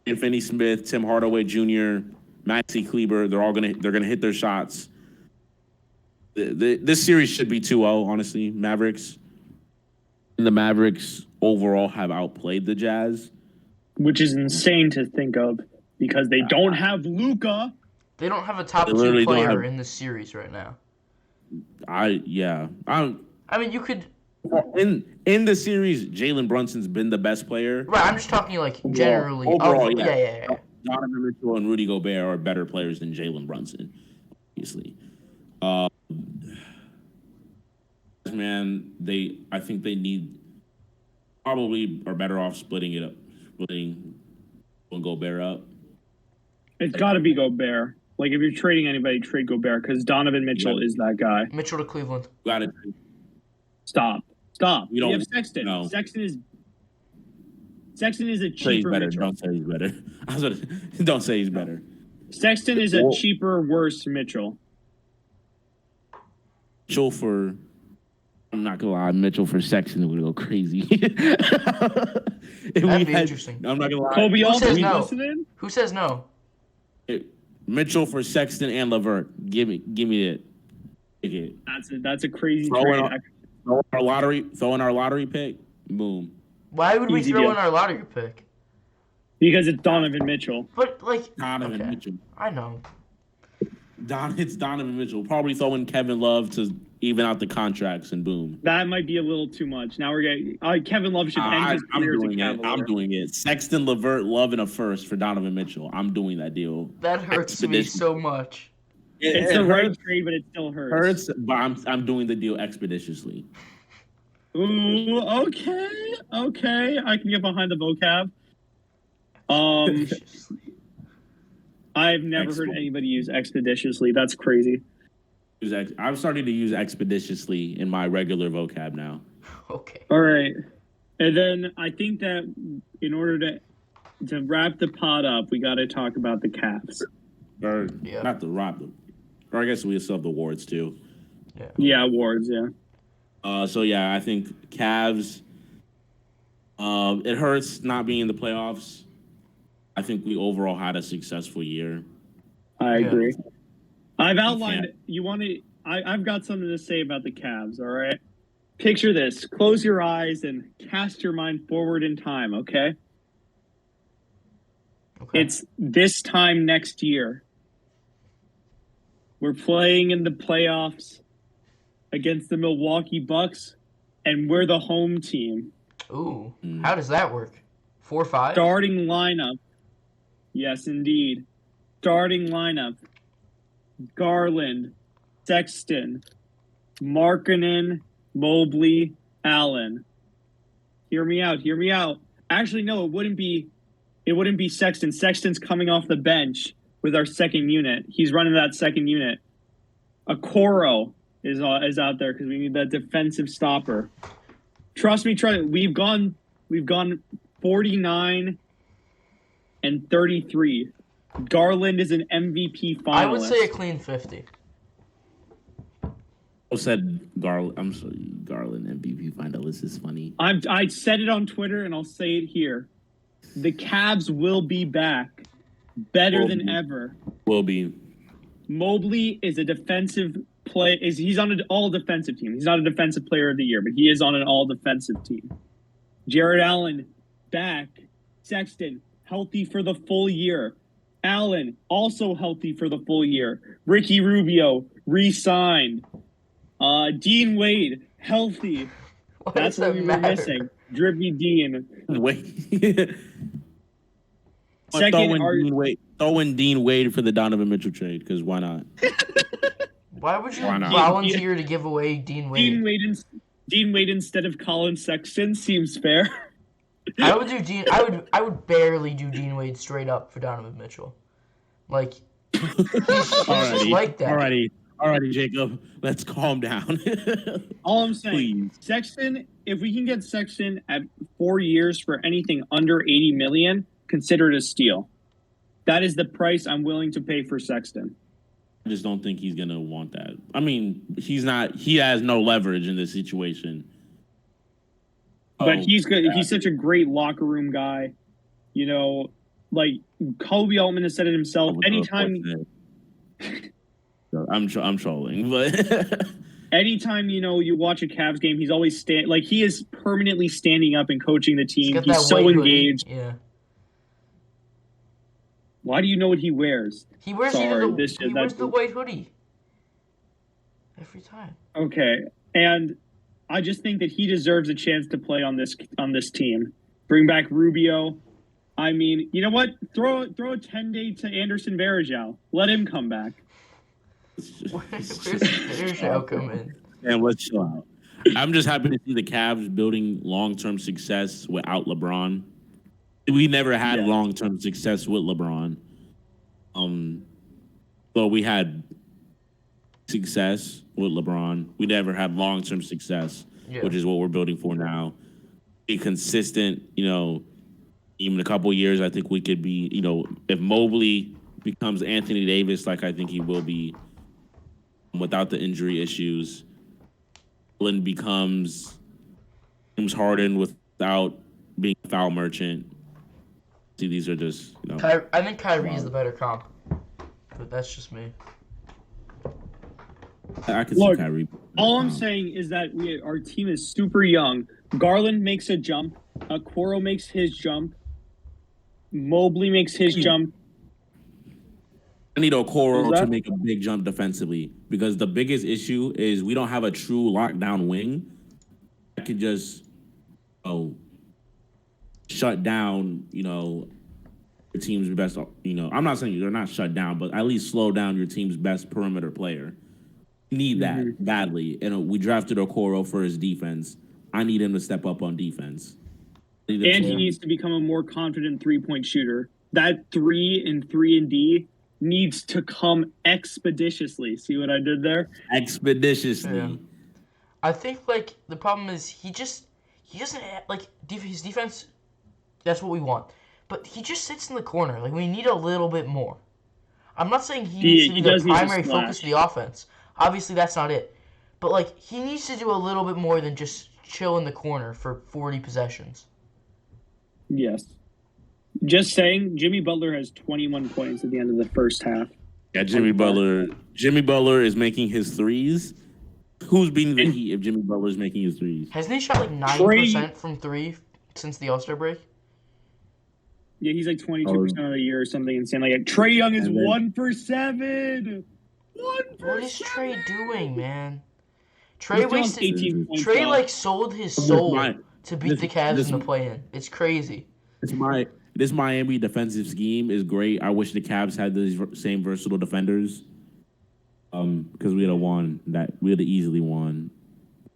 And Finney Smith, Tim Hardaway Jr., Maxi Kleber, they're gonna hit their shots. This series should be 2-0, honestly. Mavericks. And the Mavericks overall have outplayed the Jazz, Which is insane to think of because they don't have Luka. They don't have a top They 2 literally don't player have- in this series right now. I mean, you could. in the series, Jalen Brunson's been the best player. Right, I'm just talking like generally. Overall, yeah. Donovan Mitchell and Rudy Gobert are better players than Jalen Brunson, obviously. Man, I think they probably are better off splitting Gobert up. It's got to be Gobert. Like, if you're trading anybody, trade Gobert because Donovan Mitchell is that guy. Mitchell to Cleveland. Got it. Stop. We don't You have Sexton. no. Sexton is a Say he's cheaper better. Mitchell. Don't say he's better. Don't say he's better. Sexton is a cheaper, worse Mitchell. Mitchell for, I'm not gonna lie, Mitchell for Sexton would go crazy. That'd be interesting. I'm not gonna lie. Kobe, Who says no? listening? Who says no? Mitchell for Sexton and LeVert. Give me it. Take it. That's a crazy Throw trade. in our lottery pick. Boom. Why would we Easy throw deal. in our lottery pick? Because it's Donovan Mitchell. But like, Donovan okay. Mitchell. I know. It's Donovan Mitchell. Probably throw in Kevin Love to even out the contracts, and boom. That might be a little too much. Now we're getting Kevin Love should end his I'm career as a doing it. Cavalier. I'm doing it. Sexton, LeVert, Love, and a first for Donovan Mitchell. I'm doing that deal. That hurts me so much. It's the right trade, but it still hurts. But I'm doing the deal expeditiously. Ooh, okay. I can get behind the vocab. I've never heard anybody use expeditiously. That's crazy. I'm starting to use expeditiously in my regular vocab now. Okay. All right. And then I think that in order to wrap the pod up, we got to talk about the Cavs. Or not the rob them. Or I guess we still have the awards too. Yeah, awards, yeah. So yeah, I think Cavs. It hurts not being in the playoffs. I think we overall had a successful year. I agree. I've outlined. I've got something to say about the Cavs. All right. Picture this. Close your eyes and cast your mind forward in time. Okay. It's this time next year. We're playing in the playoffs against the Milwaukee Bucks, and we're the home team. Ooh, how does that work? 4-5? Starting lineup. Yes, indeed. Starting lineup. Garland, Sexton, Markkanen, Mobley, Allen. Hear me out. Actually, no, it wouldn't be Sexton. Sexton's coming off the bench. with our second unit. He's running that second unit. Okoro is out there because we need that defensive stopper. Trust me, Trae. We've gone 49 and 33. Garland is an MVP finalist. I would say a clean 50. I said Garland. I'm sorry, Garland MVP finalist is funny. I said it on Twitter and I'll say it here. The Cavs will be back, better than ever. Will be. Mobley is a defensive play. He's on an all defensive team. He's not a defensive player of the year, but he is on an all defensive team. Jared Allen back. Sexton healthy for the full year. Allen also healthy for the full year. Ricky Rubio re-signed. Dean Wade healthy. That's what we were missing. Drippy Dean. Wait. Second, throw in Dean Wade for the Donovan Mitchell trade, because why not? Why would you volunteer to give away Dean Wade? Dean Wade instead of Colin Sexton seems fair. I would do I would barely do Dean Wade straight up for Donovan Mitchell. Like he's just like that. Alrighty, Jacob. Let's calm down. All I'm saying, please. Sexton, if we can get Sexton at 4 years for anything under $80 million, consider it a steal. That is the price I'm willing to pay for Sexton. I just don't think he's gonna want that. I mean, he has no leverage in this situation. But he's good. He's such a great locker room guy. You know, like Kobe Altman has said it himself. Anytime I'm trolling, but anytime you watch a Cavs game, he's always he is permanently standing up and coaching the team. He's so engaged. Yeah. Why do you know what he wears? He wears the white hoodie every time. Okay, and I just think that he deserves a chance to play on this team. Bring back Rubio. I mean, you know what? Throw a 10-day to Anderson Varejao. Let him come back. Where's Varejao come in? And let's chill out. I'm just happy to see the Cavs building long-term success without LeBron. We never had long-term success with LeBron. But we had success with LeBron. We never had long-term success, which is what we're building for now. Be consistent, even a couple of years, I think we could be, if Mobley becomes Anthony Davis, like I think he will be, without the injury issues, Lynn becomes James Harden without being a foul merchant. See, these are just, I think Kyrie is the better comp, but that's just me. I can see Kyrie. All I'm saying is that our team is super young. Garland makes a jump. Okoro makes his jump. Mobley makes his jump. I need Okoro to make a big jump defensively, because the biggest issue is we don't have a true lockdown wing that can just shut down, your team's best, I'm not saying you're not shut down, but at least slow down your team's best perimeter player. We need that badly. And we drafted Okoro for his defense. I need him to step up on defense. And he needs to become a more confident three-point shooter. That 3 and D needs to come expeditiously. See what I did there? Expeditiously. Yeah. I think the problem is he doesn't his defense. That's what we want, but he just sits in the corner. We need a little bit more. I'm not saying he needs to be the primary focus of the offense. Obviously, that's not it. But he needs to do a little bit more than just chill in the corner for 40 possessions. Yes. Just saying, Jimmy Butler has 21 points at the end of the first half. Yeah, Jimmy Butler is making his threes. Who's beating the Heat if Jimmy Butler is making his threes? Hasn't he shot 9% from 3 since the All-Star break? Yeah, he's 22% of the year or something insane. Trae Young is 1 for 7. 1 for What is 7. Trae doing, man? Trae sold his soul to beat the Cavs in the play-in. It's crazy. This Miami defensive scheme is great. I wish the Cavs had these same versatile defenders. Because we'd have easily won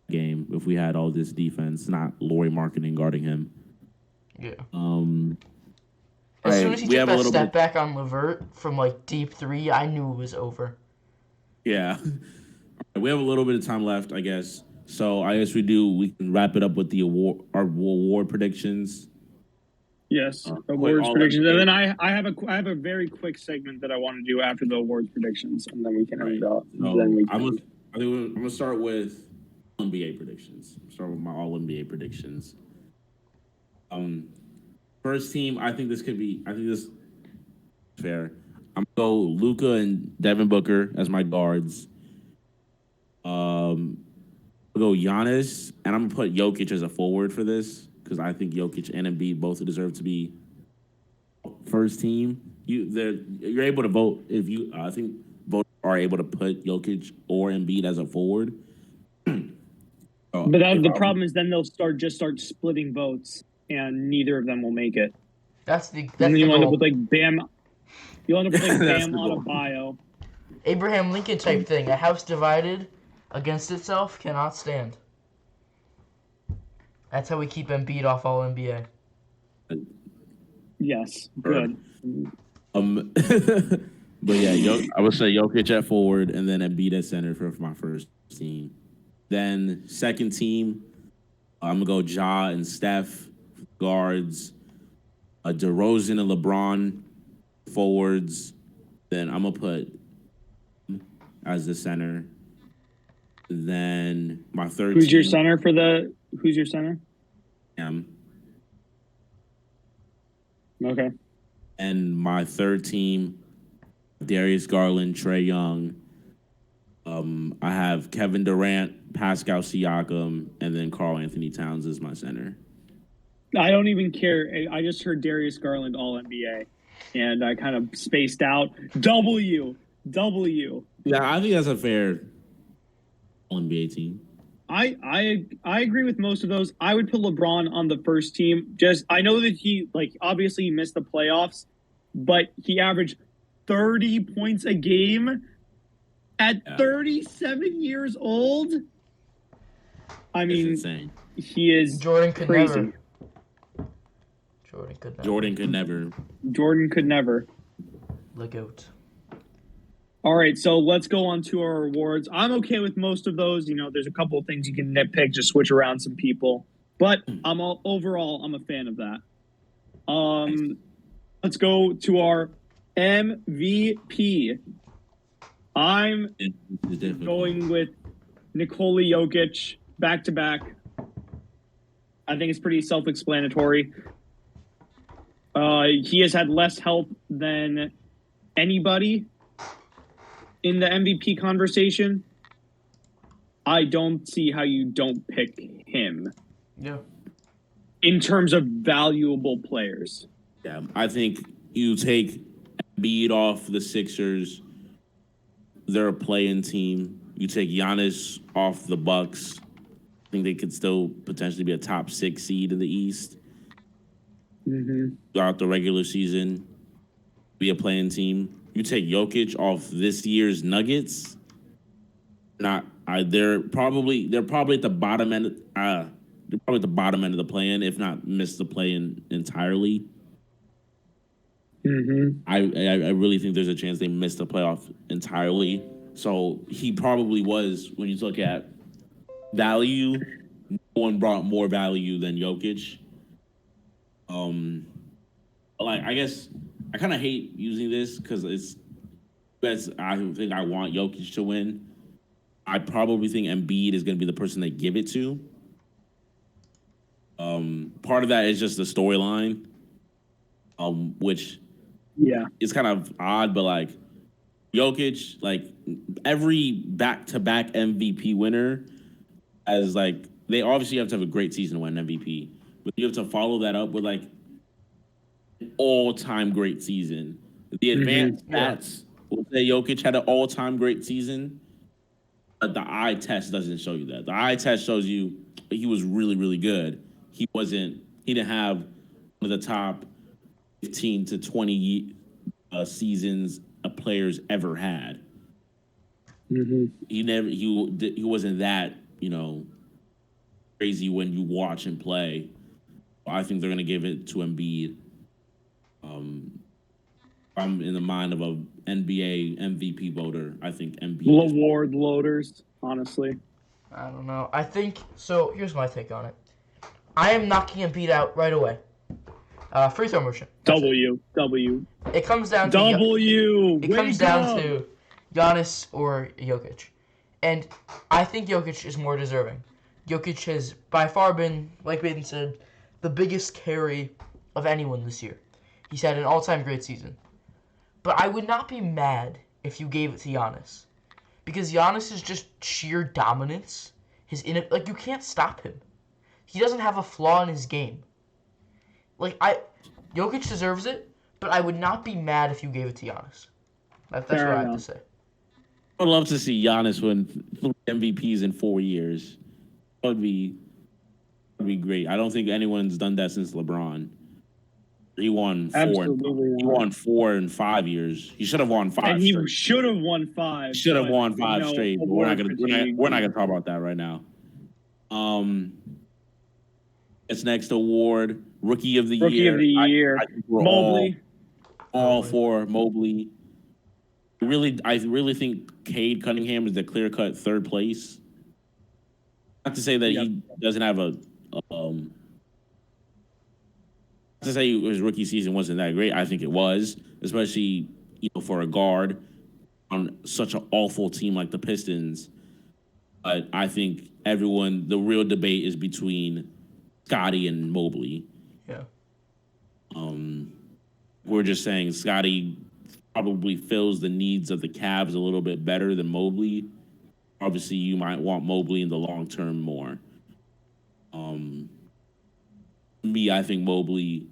the game if we had all this defense, not Lauri Markkanen guarding him. Yeah. As All soon right, as he we took have a that little bit. step back on Levert from like deep three, I knew it was over. Yeah, we have a little bit of time left, I guess. So I guess we can wrap it up with the award predictions. Yes, Quick, awards all predictions, and NBA. then I have a very quick segment that I want to do after the awards predictions, and then we can Right. end up. So Then we I'm can. gonna, I think I'm gonna start with NBA predictions. Start with my all NBA predictions. Um, First team, I think this could be. I think this is fair. I'm gonna go Luca and Devin Booker as my guards. I'll go Giannis, and I'm gonna put Jokic as a forward for this because I think Jokic and Embiid both deserve to be first team. You're able to vote if you. I think voters are able to put Jokic or Embiid as a forward. But the problem is then they'll start splitting votes, and neither of them will make it. That's And the then you end up goal. with like Bam. You end up with like That's Bam the on a goal. bio. Abraham Lincoln type thing. A house divided against itself cannot stand. That's how we keep Embiid off all NBA. Yes, good. But yeah, I would say Jokic at forward and then Embiid at center for my first team. Then second team, I'm gonna go Ja and Steph guards, DeRozan and LeBron forwards. Then I'm gonna put as the center. Then my third Who's team, your center for the? Who's your center? Okay. And my third team, Darius Garland, Trae Young. I have Kevin Durant, Pascal Siakam, and then Karl Anthony Towns as my center. I don't even care. I just heard Darius Garland All NBA, and I kind of spaced out. W. Yeah, I think that's a fair NBA team. I agree with most of those. I would put LeBron on the first team. Just I know that he obviously he missed the playoffs, but he averaged 30 points a game at 37 years old. I mean, That's insane. he is Jordan could crazy. never. Jordan could never. Jordan could never. The GOAT. All right, so let's go on to our awards. I'm okay with most of those. You know, there's a couple of things you can nitpick, just switch around some people. But overall, I'm a fan of that. Let's go to our MVP. I'm going with Nikola Jokic back to back. I think it's pretty self-explanatory. He has had less help than anybody in the MVP conversation. I don't see how you don't pick him. Yeah. In terms of valuable players. Yeah, I think you take Embiid off the Sixers. They're a play-in team. You take Giannis off the Bucks. I think they could still potentially be a top 6 seed in the East. Throughout the regular season, be a play-in team. You take Jokic off this year's Nuggets. They're probably at the bottom end. They're probably at the bottom end of the play-in, if not miss the play-in entirely. I really think there's a chance they missed the playoff entirely. So he probably was, when you look at value, no one brought more value than Jokic. I guess I kind of hate using this because I think I want Jokic to win. I probably think Embiid is going to be the person they give it to. Part of that is just the storyline, which is kind of odd, but Jokic, every back-to-back MVP winner, they obviously have to have a great season to win MVP, but you have to follow that up with an all-time great season. The advanced stats will say Jokic had an all-time great season, but the eye test doesn't show you that. The eye test shows you he was really, really good. He didn't have one of the top 15 to 20 seasons a player's ever had. He wasn't that, crazy when you watch him play. I think they're going to give it to Embiid. I'm in the mind of a NBA MVP voter. I think Embiid is. Award loaders, honestly. I don't know. I think so. Here's my take on it. I am knocking Embiid out right away. Free throw motion. That's W. It comes down to W. it comes down to Giannis or Jokic, and I think Jokic is more deserving. Jokic has by far been, like Baden said, the biggest carry of anyone this year. He's had an all-time great season. But I would not be mad if you gave it to Giannis. Because Giannis is just sheer dominance. You can't stop him. He doesn't have a flaw in his game. Jokic deserves it, but I would not be mad if you gave it to Giannis. That's what I have to say. I'd love to see Giannis win 3 MVPs in 4 years. That would be great. I don't think anyone's done that since LeBron. He won 4. He won 4 in 5 years. He should have won 5. And he should have won 5. Should have won 5 straight. But we're not gonna talk about that right now. It's next award, Rookie of the Year. Rookie of the Year. I think we're Mobley. All for Mobley. I really think Cade Cunningham is the clear-cut 3rd place. Not to say that he doesn't have not to say his rookie season wasn't that great. I think it was, especially for a guard on such an awful team like the Pistons. But I think the real debate is between Scottie and Mobley. Yeah. We're just saying Scottie probably fills the needs of the Cavs a little bit better than Mobley. Obviously, you might want Mobley in the long term more. I think Mobley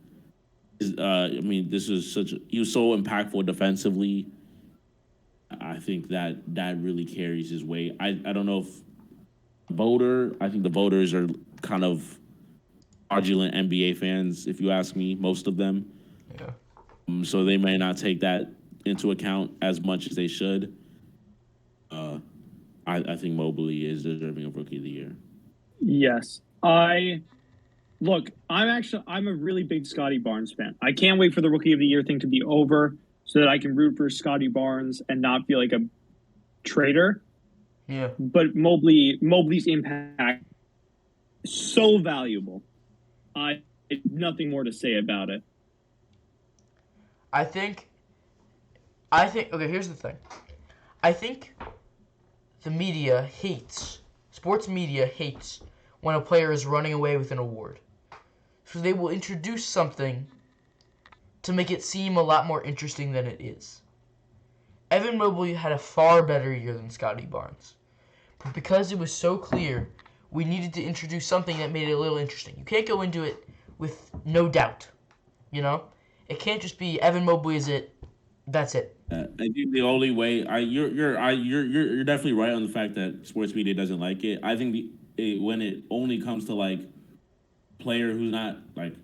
is. He was so impactful defensively. I think that really carries his weight. I don't know if I think the voters are kind of fraudulent NBA fans, if you ask me, most of them. Yeah. So they may not take that into account as much as they should. I think Mobley is deserving of Rookie of the Year. Yes. I'm a really big Scottie Barnes fan. I can't wait for the Rookie of the Year thing to be over so that I can root for Scottie Barnes and not feel like a traitor. Yeah. But Mobley's impact is so valuable. I have nothing more to say about it. I think okay, here's the thing. I think sports media hates when a player is running away with an award. So they will introduce something to make it seem a lot more interesting than it is. Evan Mobley had a far better year than Scottie Barnes. But because it was so clear, we needed to introduce something that made it a little interesting. You can't go into it with no doubt, It can't just be Evan Mobley is it. That's it. I think the only way you're definitely right on the fact that sports media doesn't like it. I think when it only comes to like player who's not like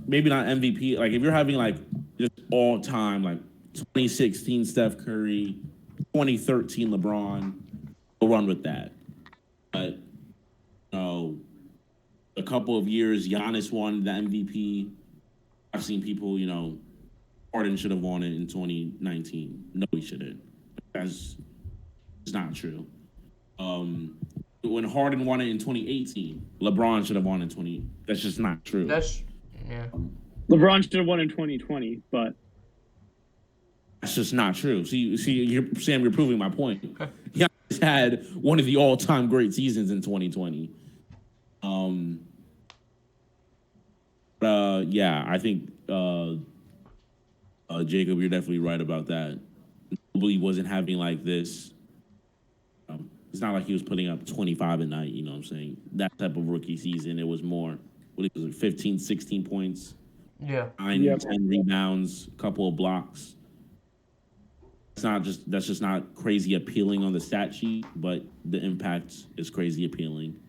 maybe not MVP. Like if you're having like just all time like 2016 Steph Curry, 2013 LeBron, we'll run with that. But a couple of years Giannis won the MVP. I've seen people, Harden should have won it in 2019. No, he shouldn't. That's not true. When Harden won it in 2018, LeBron should have won in 20. That's just not true. Yeah. LeBron should have won in 2020, but that's just not true. Sam, you're proving my point. He had one of the all-time great seasons in 2020. I think Jacob, you're definitely right about that. Mobley wasn't having like this. It's not like he was putting up 25 a night, you know what I'm saying? That type of rookie season, it was more, 15, 16 points. Yeah. 10 rebounds, a couple of blocks. That's just not crazy appealing on the stat sheet, but the impact is crazy appealing.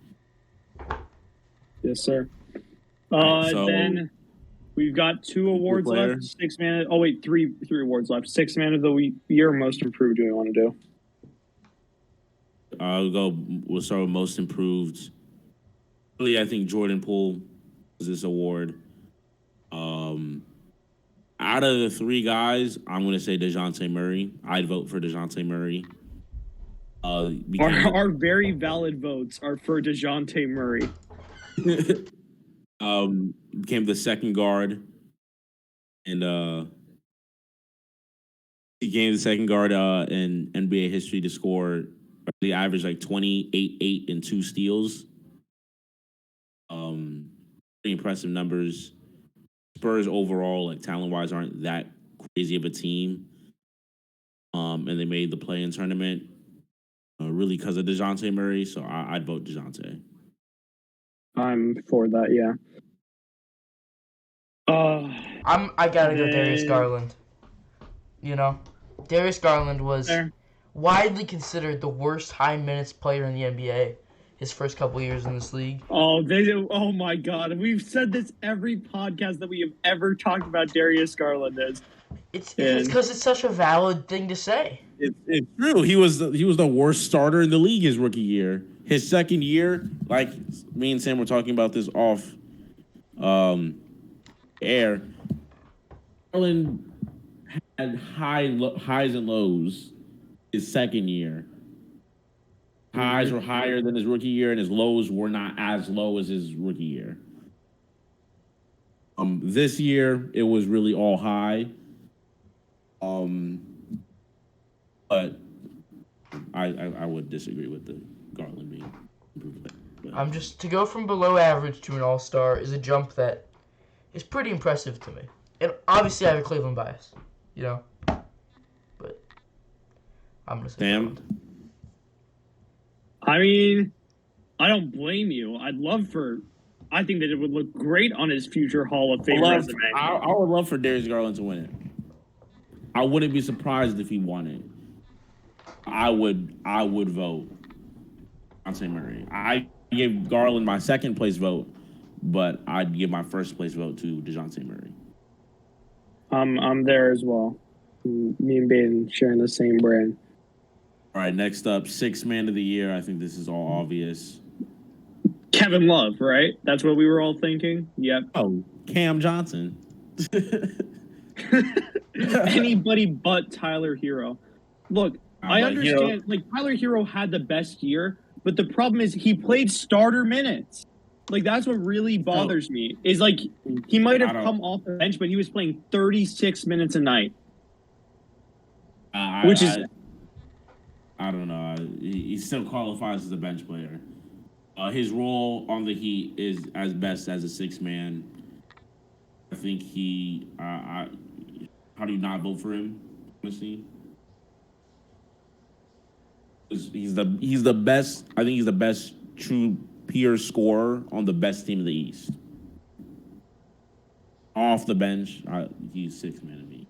Yes, sir. Then we've got 2 awards left. 3 awards left. 6 man of the year, most improved. Do we want to do? We'll start with most improved. Really, I think Jordan Poole is this award. Out of the three guys, I'm going to say DeJounte Murray. I'd vote for DeJounte Murray. Our very valid votes are for DeJounte Murray. Became the second guard, and he became the second guard in NBA history to score. The average like 28, 8, and 2 steals. Pretty impressive numbers. Spurs overall, like talent wise, aren't that crazy of a team. And they made the play-in tournament really because of DeJounte Murray. So I'd vote DeJounte. I'm for that, yeah. I gotta go Darius Garland. You know, Darius Garland was widely considered the worst high minutes player in the NBA his first couple years in this league. Oh my God. We've said this every podcast that we have ever talked about Darius Garland is. It's because it's such a valid thing to say. It's true. He was the worst starter in the league his rookie year. His second year, like me and Sam were talking about this off air, Garland had highs and lows his second year. Highs were higher than his rookie year, and his lows were not as low as his rookie year. This year it was really all high. But I would disagree with the Garland being improved. To go from below average to an all-star is a jump that is pretty impressive to me. And obviously I have a Cleveland bias, you know. But I'm gonna say Sam. I mean, I don't blame you. I think that it would look great on his future Hall of Fame resume. I would love for Darius Garland to win it. I wouldn't be surprised if he won it. I would vote DeJounte Murray. I give Garland my second place vote, but I'd give my first place vote to DeJounte Murray. I'm there as well. Me and Baden sharing the same brain. All right, next up, sixth man of the year. I think this is all obvious. Kevin Love, right? That's what we were all thinking. Yep. Oh, Cam Johnson. Anybody but Tyler Hero. Look, I understand. Like Tyler Hero had the best year, but the problem is he played starter minutes. Like that's what really bothers me. Is like he might have come off the bench, but he was playing 36 minutes a night, which is. I don't know. He still qualifies as a bench player. His role on the Heat is as best as a sixth man. I think he. How do you not vote for him? Honestly, he's the best. I think he's the best true pure scorer on the best team in the East. Off the bench, he's sixth man to me.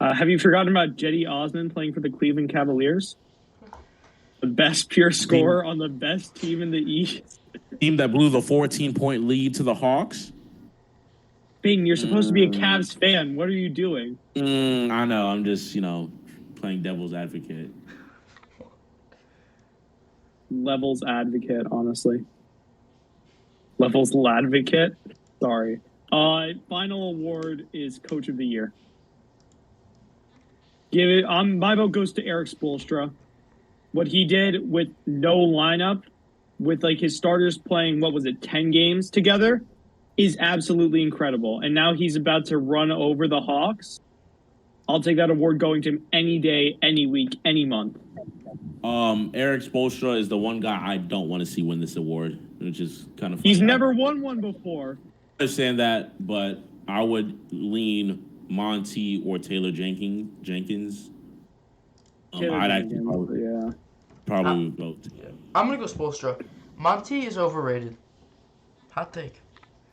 Have you forgotten about Jetty Osman playing for the Cleveland Cavaliers? The best pure scorer on the best team in the East. Team that blew the 14-point lead to the Hawks. Bing, you're supposed to be a Cavs fan. What are you doing? I know. I'm just, playing devil's advocate. Levels advocate, honestly. Levels advocate? Sorry. Final award is Coach of the Year. My vote goes to Eric Spoelstra. What he did with no lineup, with like his starters playing 10 games together, is absolutely incredible. And now he's about to run over the Hawks. I'll take that award going to him any day, any week, any month. Eric Spoelstra is the one guy I don't want to see win this award, which is kind of funny. He's never won one before. I understand that, but I would lean Monty or Taylor Jenkins. I'd actually probably vote. Yeah. I'm gonna go Spoelstra. Monty is overrated. Hot take.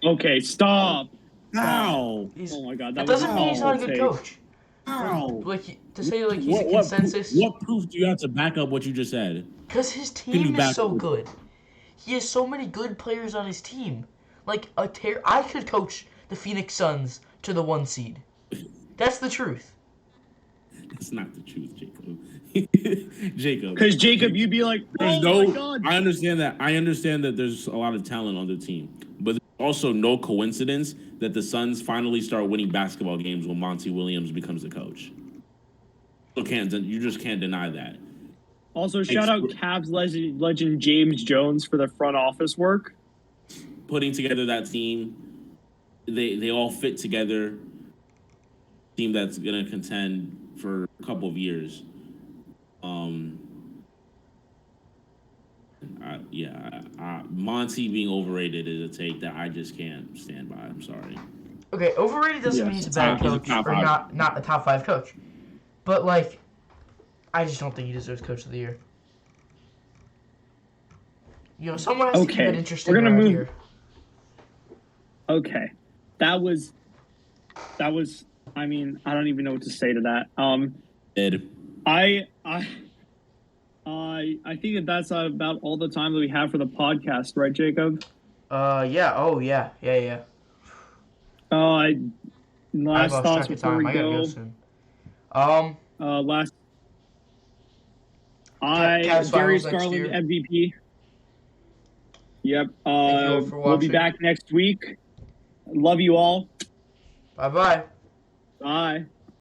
Okay, stop. How? Oh my God, that doesn't mean he's not a good coach. How? To say he's a consensus. What proof do you have to back up what you just said? Because his team is so good. He has so many good players on his team. I could coach the Phoenix Suns to the 1 seed. That's the truth. That's not the truth, Jacob. Jacob. Because Jacob, you'd be like, my God. I understand that. I understand that there's a lot of talent on the team, but Also, no coincidence that the Suns finally start winning basketball games when Monty Williams becomes the coach. You just can't deny that. Also, shout out Cavs legend James Jones for the front office work. Putting together that team, they all fit together. Team that's gonna contend for a couple of years. Monty being overrated is a take that I just can't stand by. I'm sorry. Okay, overrated doesn't mean he's a bad coach or not a top 5 coach, but like, I just don't think he deserves Coach of the Year. You know, someone has to keep it interesting. We're gonna move here. Okay, that was. I mean, I don't even know what to say to that. I think that's about all the time that we have for the podcast, right, Jacob? Yeah. Oh, yeah. Last thoughts before we go. Darius Garland MVP. Yep. We'll be back next week. Love you all. Bye-bye. Bye.